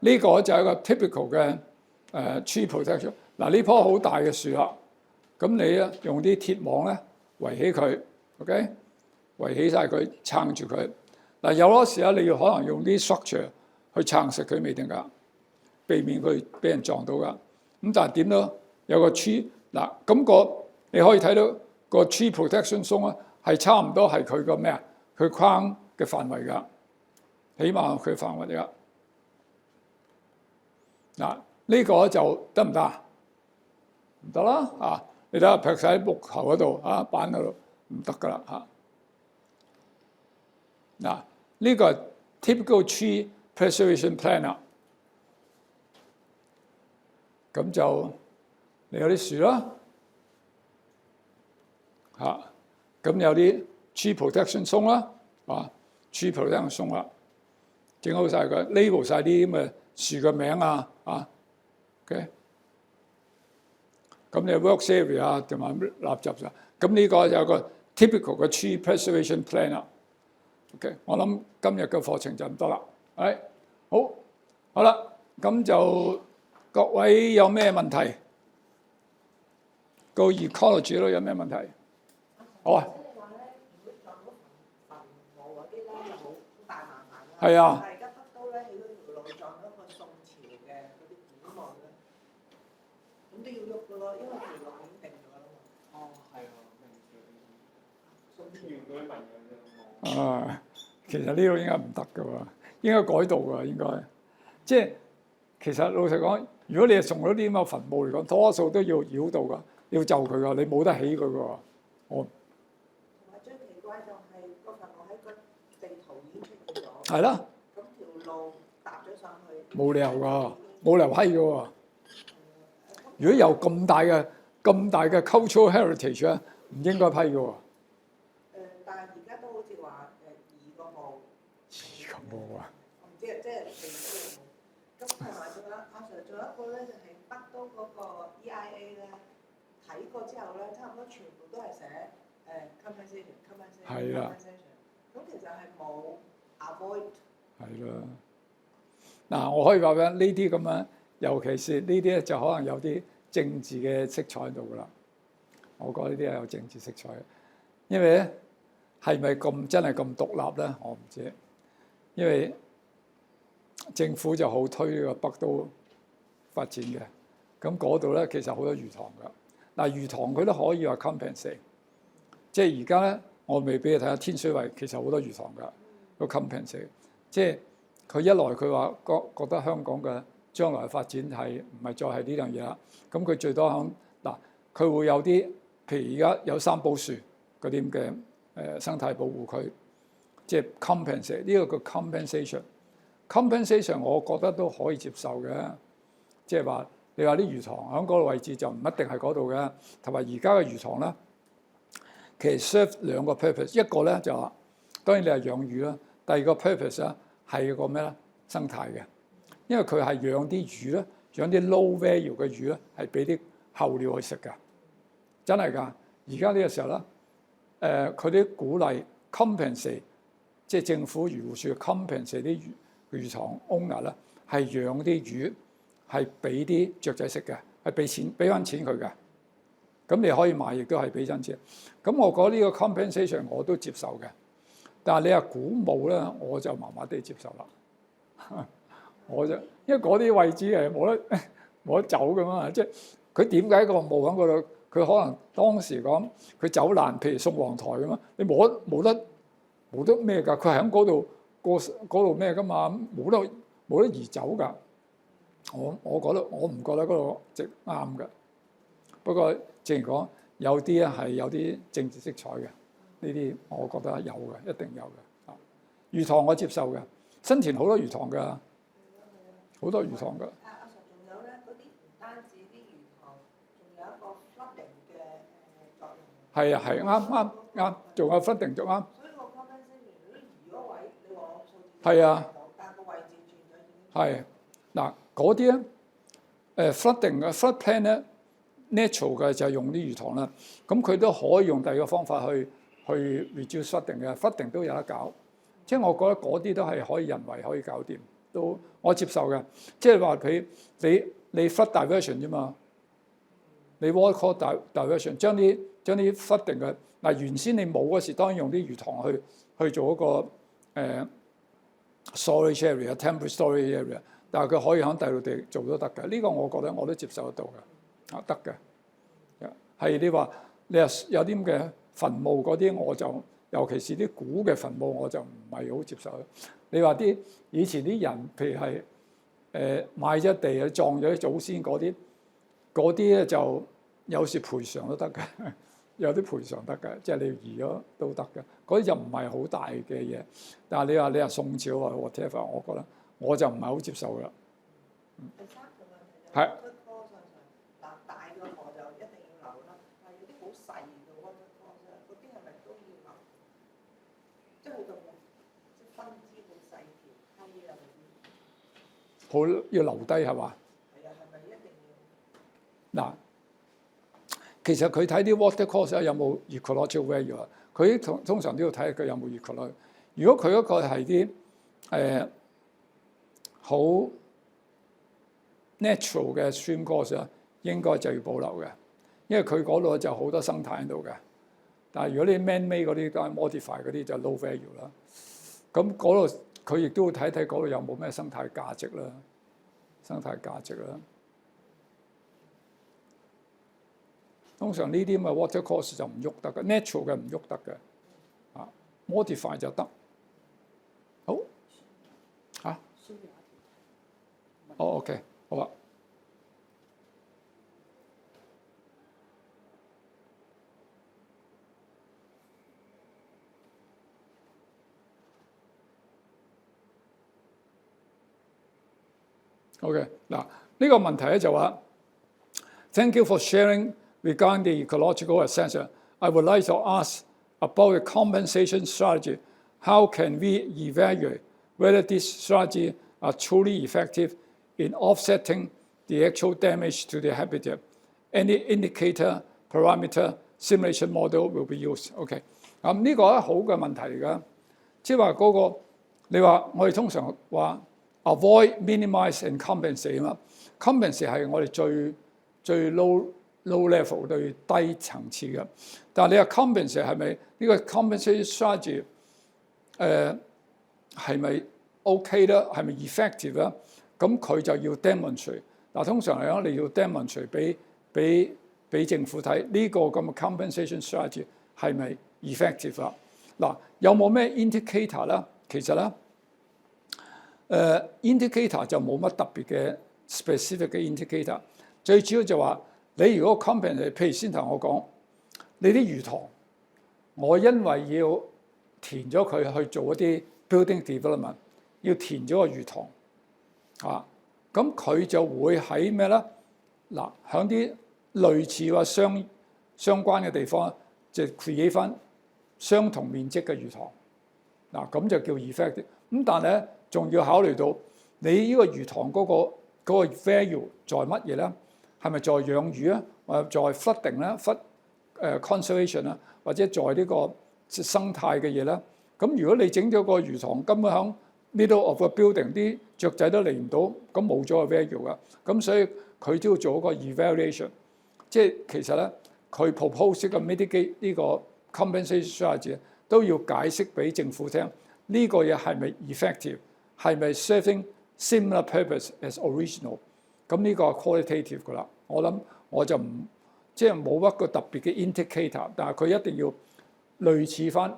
呢個就係一個 typical 嘅tree protection。嗱，呢棵好大嘅樹啦，咁你咧用啲鐵網咧圍起佢 ，OK？ 圍起晒佢，撐住佢。嗱，有嗰時咧你要可能用啲 structure 去撐實佢未定㗎，避免佢俾人撞到㗎。咁但係點都有個 tree 嗱，咁個你可以睇到個 tree protection zone 咧係差唔多係佢個咩啊？佢框嘅範圍㗎，起碼佢範圍嚟㗎。嗱，呢個就得唔得啊？唔得啦你睇下劈晒喺木頭嗰度板嗰度唔得㗎啦嗱，呢個係 typical tree preservation plan 啊。咁就你有啲樹啦咁有啲 tree protection zone 啦tree protection zone 啦，整好晒佢 label 晒啲咁嘅樹嘅名OK， 咁你 work area 同埋垃圾咋，咁呢個有個 typical 嘅 tree preservation plan 啦。OK， 我諗今日嘅課程就唔多啦。好啦，咁就各位有咩問題？個 ecology 咯，有咩問題？好啊。係啊。其實呢度應該唔得㗎喎，應該改道㗎應該。即係其實老實講，如果你係送咗啲咁嘅墳墓嚟講，多數都要繞道㗎，要就佢㗎，你冇得起佢㗎喎。我同埋最奇怪就係個墳墓喺個地圖已經出現咗。係啦。咁條路搭咗上去。冇理由㗎，冇理由閪㗎喎。如果有咁大嘅 cultural heritage 咧，唔應該批嘅喎。但係而家都好似話移個墓，移個墓啊！我唔知啊，即係地區墓。咁同埋仲有阿 Sir，仲有一個咧就係北都嗰個 EIA 咧，睇過之後咧，差唔多全部都係寫compensation。係啦。咁其實係冇 avoid。係啦。嗱，我可以話俾呢啲咁樣，尤其是呢啲咧，就可能有啲政治嘅色彩喺度噶啦。我覺得呢啲係有政治色彩嘅，因為咧係咪咁真係咁獨立咧？我唔知，因為政府就好推呢個北都發展嘅，咁嗰度咧其實好多魚塘噶。嗱，魚塘佢都可以話 compensate， 即係而家咧我未俾你睇下天水圍其實好多魚塘噶，都 compensate， 即係佢一來佢話覺得香港嘅將來嘅發展係唔係再係呢樣嘢啦，咁佢最多響嗱佢會有啲。譬如而家有三寶樹嗰啲咁嘅生態保護區，即係 compensate， 呢個叫 compensation。compensation 我覺得都可以接受嘅，即係話你話啲魚塘喺嗰個位置就唔一定係嗰度嘅，同埋而家嘅魚塘咧，其實 serve 兩個 purpose， 一個咧就話當然你係養魚啦，第二個 purpose 咧係個咩咧生態嘅，因為佢係養啲魚咧，養啲 low value 嘅魚咧係俾啲候鳥去食㗎。真係㗎！而家呢個時候咧，佢啲鼓勵 compensate， 即係政府漁護署 compensate 啲魚塘 owner 咧，係養啲魚係俾啲雀仔食嘅，係俾翻錢佢嘅。咁你可以買，亦都係俾真錢。咁我覺得呢個 compensation 我都接受嘅，但係你話鼓舞咧，我就麻麻地接受啦。我就因為嗰啲位置係冇得走㗎嘛，即係佢點解個墓喺嗰度？佢可能當時講佢走難，譬如宋皇台咁啊，你冇得咩㗎？佢係喺嗰度過嗰度咩㗎嘛？冇得移走㗎。我覺得我唔覺得嗰度值啱㗎。不過正如講，有啲咧係有啲政治色彩嘅，呢啲我覺得有嘅，一定有嘅。魚塘我接受嘅，新田好多魚塘㗎，好多魚塘㗎。係啊，係啱，仲有 flooding 就啱。所以個 compensation 如果移嗰位，你話我數字係啊，但個位置轉咗已經係嗱嗰啲咧flooding 嘅 flood plan 咧 natural 嘅就係用啲魚塘啦，咁佢都可以用第二個方法去 reduce flooding 嘅 flooding 都有得搞，即係我覺得嗰啲都係可以人為可以搞掂，都我接受嘅。即係話佢你 flood diversion 啫嘛，你 water diversion 將啲 flooding 嘅嗱，原先你冇嗰時，當然用啲魚塘去做一個storage area、temporary storage area， 但係佢可以喺第二地做都得嘅。呢個我覺得我都接受得到嘅，得嘅。係你話有啲咁嘅墳墓嗰啲，我就尤其是啲古嘅墳墓，我就唔係好接受。你話啲以前啲人，譬如係買咗地啊，葬咗啲祖先嗰啲咧，就有時賠償都得嘅。有啲賠償得嘅，即係你移咗都得嘅。嗰啲就唔係好大嘅嘢。但係你話宋朝啊 whatever， 我覺得我就唔係好接受㗎啦。第三個問題就係 water course 嗱，大嘅河就一定要留啦，但係有啲好細嘅 water course 嗰啲係咪都要留？即係好多即係分支好細條溪啊嗰啲。好要留低係嘛？係啊，係咪一定要？嗱。其實佢睇啲 water course 有冇 ecological value 啊？佢通常都要睇佢有冇 ecological。如果佢嗰個係啲好 natural 嘅 stream course 咧，應該就要保留嘅，因為佢嗰度就好多生態喺度嘅。但係如果你 man-made 嗰啲都係 modify 嗰啲就 low value 啦。咁嗰度佢亦都會睇睇嗰度有冇咩生態價值啦，生態價值啦。通常呢啲咁嘅 water course 就唔喐得嘅 ，natural 嘅唔喐得嘅，啊 modify 就得。好，嚇，哦 OK， 好啊。OK， 嗱呢個問題咧就話 ，Thank you for sharing regarding the ecological assessment. I would like to ask about the compensation strategy. How can we evaluate whether these strategies are truly effective in offsetting the actual damage to the habitat? Any indicator, parameter, simulation model will be used. OK， 呢個係好嘅問題嚟㗎，即係話嗰個你話我哋通常話 avoid、minimize and compensate 啊嘛。compensate 係我哋最 low level 最低層次嘅，但係你話 compensate 係咪呢個 compensation strategy 係咪 OK 咧？係咪 effective 咧？咁佢就要 demonstrate。嗱，通常嚟講，你要 demonstrate 俾政府睇呢個咁嘅 compensation strategy 係咪 effective 啦？嗱，有冇咩 indicator 咧？其實咧，indicator 就冇乜特別嘅 specific 嘅 indicator。最主要就話你如果 compensate， 譬如先頭我講，你啲魚塘，我因為要填咗佢去做一啲 building development， 要填咗個魚塘啊，咁佢就會喺咩咧？嗱，喺啲類似話相關嘅地方，就 create 翻相同面積嘅魚塘。嗱，咁就叫 effective。咁但係咧，仲要考慮到你呢個魚塘嗰個 value 在乜嘢咧？係咪在養魚啊？或者在 flooding 咧，conservation 啦，或者在呢個生態嘅嘢咧？咁如果你整咗個魚塘，根本喺 middle of a building， 啲雀仔都嚟唔到，咁冇咗個 value 噶。咁所以佢都要做一個 evaluation， 即係其實咧，佢 propose 嘅 mitigate 呢個 compensation strategy 都要解釋俾政府聽，呢個嘢係咪 effective， 係咪 serving similar purpose as original。咁呢個係 qualitative 噶啦。我諗我就唔即係冇一個特別嘅 indicator， 但係佢一定要類似翻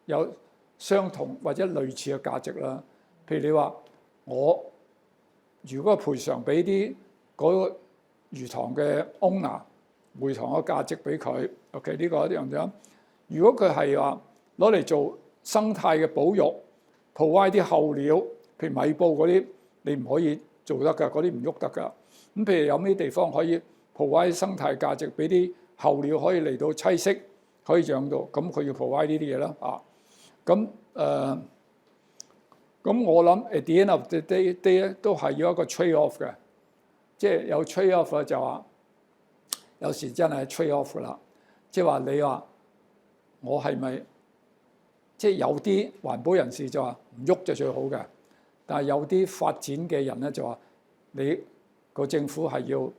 有相同或者類似嘅價值啦。譬如你話我如果賠償俾啲嗰個魚塘嘅 owner 回塘嘅價值俾佢 ，OK 呢個一樣啫。如果佢係話攞嚟做生態嘅保育 ，provide 啲後料，譬如米布嗰啲，你唔可以做得㗎，嗰啲唔喐得㗎。咁譬如有咩地方可以 provide 生態價值俾啲後料可以嚟到棲息，可以養到，咁佢要 provide 呢啲嘢啦啊。咁我諗 at the end of the day 咧都係要一個 trade off 嘅，即係有 trade off 就話有時真係 trade off 啦，即係話你話我係咪即係有啲環保人士就話唔喐就最好嘅，但係有啲發展嘅人咧就話你個政府係要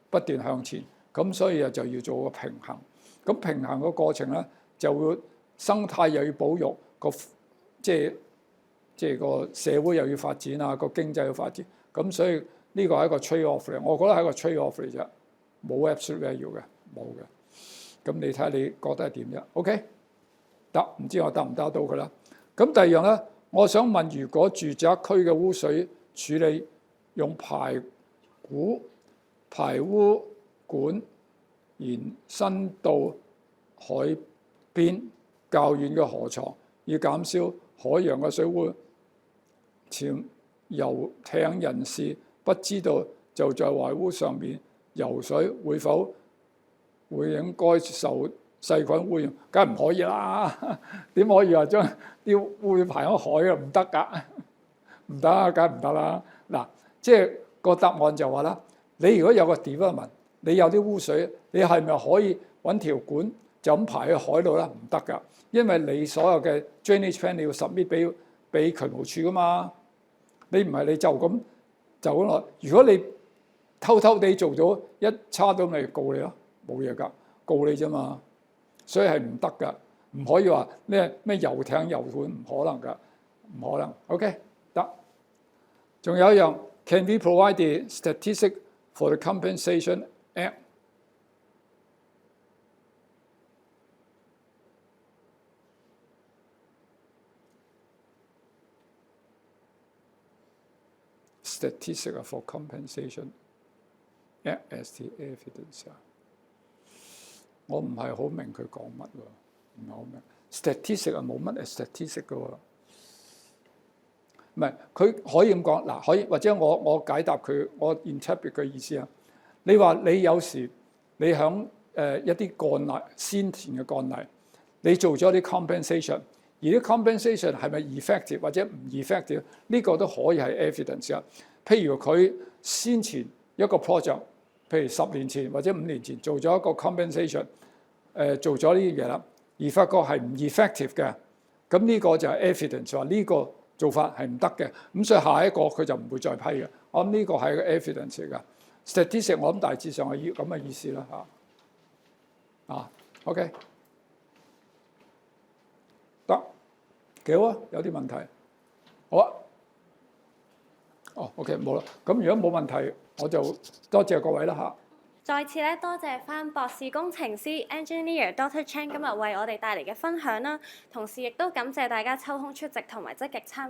不斷向前，咁所以就要做個平衡。咁平衡個過程咧就會生態又要保育，即係個社會又要發展啊，個經濟要發展，咁所以呢個係一個 trade off 嚟，我覺得係一個 trade off 嚟啫，冇 absolute value 嘅，冇嘅。咁你睇下你覺得係點啫 ？OK， 得，唔知我答唔答到佢啦。咁第二樣咧，我想問，如果住宅區嘅污水處理用排污管延伸到海邊較遠嘅河床，以減少海洋嘅水污，潛遊艇人士不知道就在壞污上面游水，會否應該受細菌污染？梗係唔可以啦！點可以話將啲污染排喺海啊？唔得㗎，唔得，梗係唔得啦！嗱，即係個答案就話啦，你如果有個 development， 你有啲污水，你係咪可以揾條管就咁排去海度啦？唔得㗎，因為你所有嘅 drainage plan 你要 submit 俾渠務署㗎嘛。你唔係你就咁落。如果你偷偷地做咗一差到，咪告你咯，冇嘢㗎，告你啫嘛。所以係唔得㗎，唔可以話咩遊艇遊管，唔可能㗎，唔可能。OK， 得。仲有一樣 ，Can we provide the statistic for the compensation act？ Statistic for compensation as the evidence 我唔係好明佢講乜喎，唔係好明。Statistic 冇乜 statistic 嘅喎，唔係佢可以咁講嗱，可以或者我解答佢，我 interpret 嘅意思啊。你話你有時你響一啲幹例先前嘅幹例，你做咗啲 compensation， 而啲 compensation 係咪 effective 或者唔 effective？ 呢個都可以係 evidence 啊。譬如佢先前一個 project， 譬如10年前或者5年前做咗一個 compensation， 做咗呢啲嘢啦，而發覺係唔 effective 嘅，咁呢個就係 evidence 話呢個做法係唔得嘅，咁所以下一個佢就唔會再批嘅。我諗呢個係一個 evidence 嚟㗎。Statistic 我諗大致上係咁嘅意思啦嚇。OK， 得幾好啊？有啲問題，好啊。OK 冇啦。咁如果冇問題，我就多謝各位啦嚇。再次咧，多謝翻博士工程師 Engineer Dr. Chan 今日為我哋帶嚟嘅分享啦，同時亦都感謝大家抽空出席同埋積極參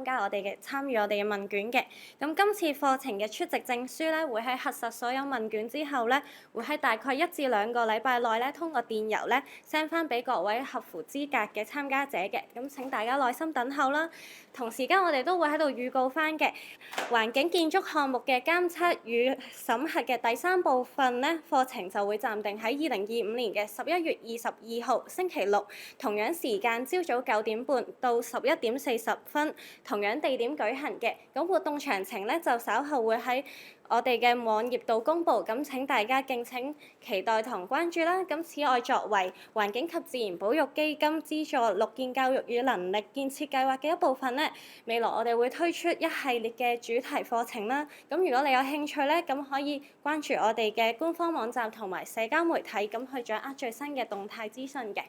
與我哋嘅問卷嘅。咁今次課程嘅出席證書咧，會喺核實所有問卷之後咧，會喺大概1至2個禮拜內咧，通過電郵咧 send 翻俾各位合乎資格嘅參加者嘅。咁請大家耐心等候啦。同時間我哋都會喺度預告翻嘅環境建築項目嘅監測與審核嘅第3部分咧。課程就會暫定喺2025年嘅11月22號星期六，同樣時間朝早9點半到11點40分，同樣地點舉行嘅。咁活動詳情咧就稍後會喺我哋嘅網頁度公佈，咁請大家敬請期待同關注啦。咁此外，作為環境及自然保育基金資助綠建教育與能力建設計劃嘅一部分咧，未來我哋會推出一系列嘅主題課程啦。咁如果你有興趣咧，咁可以關注我哋嘅官方網站同埋社交媒體，咁去掌握最新嘅動態資訊嘅。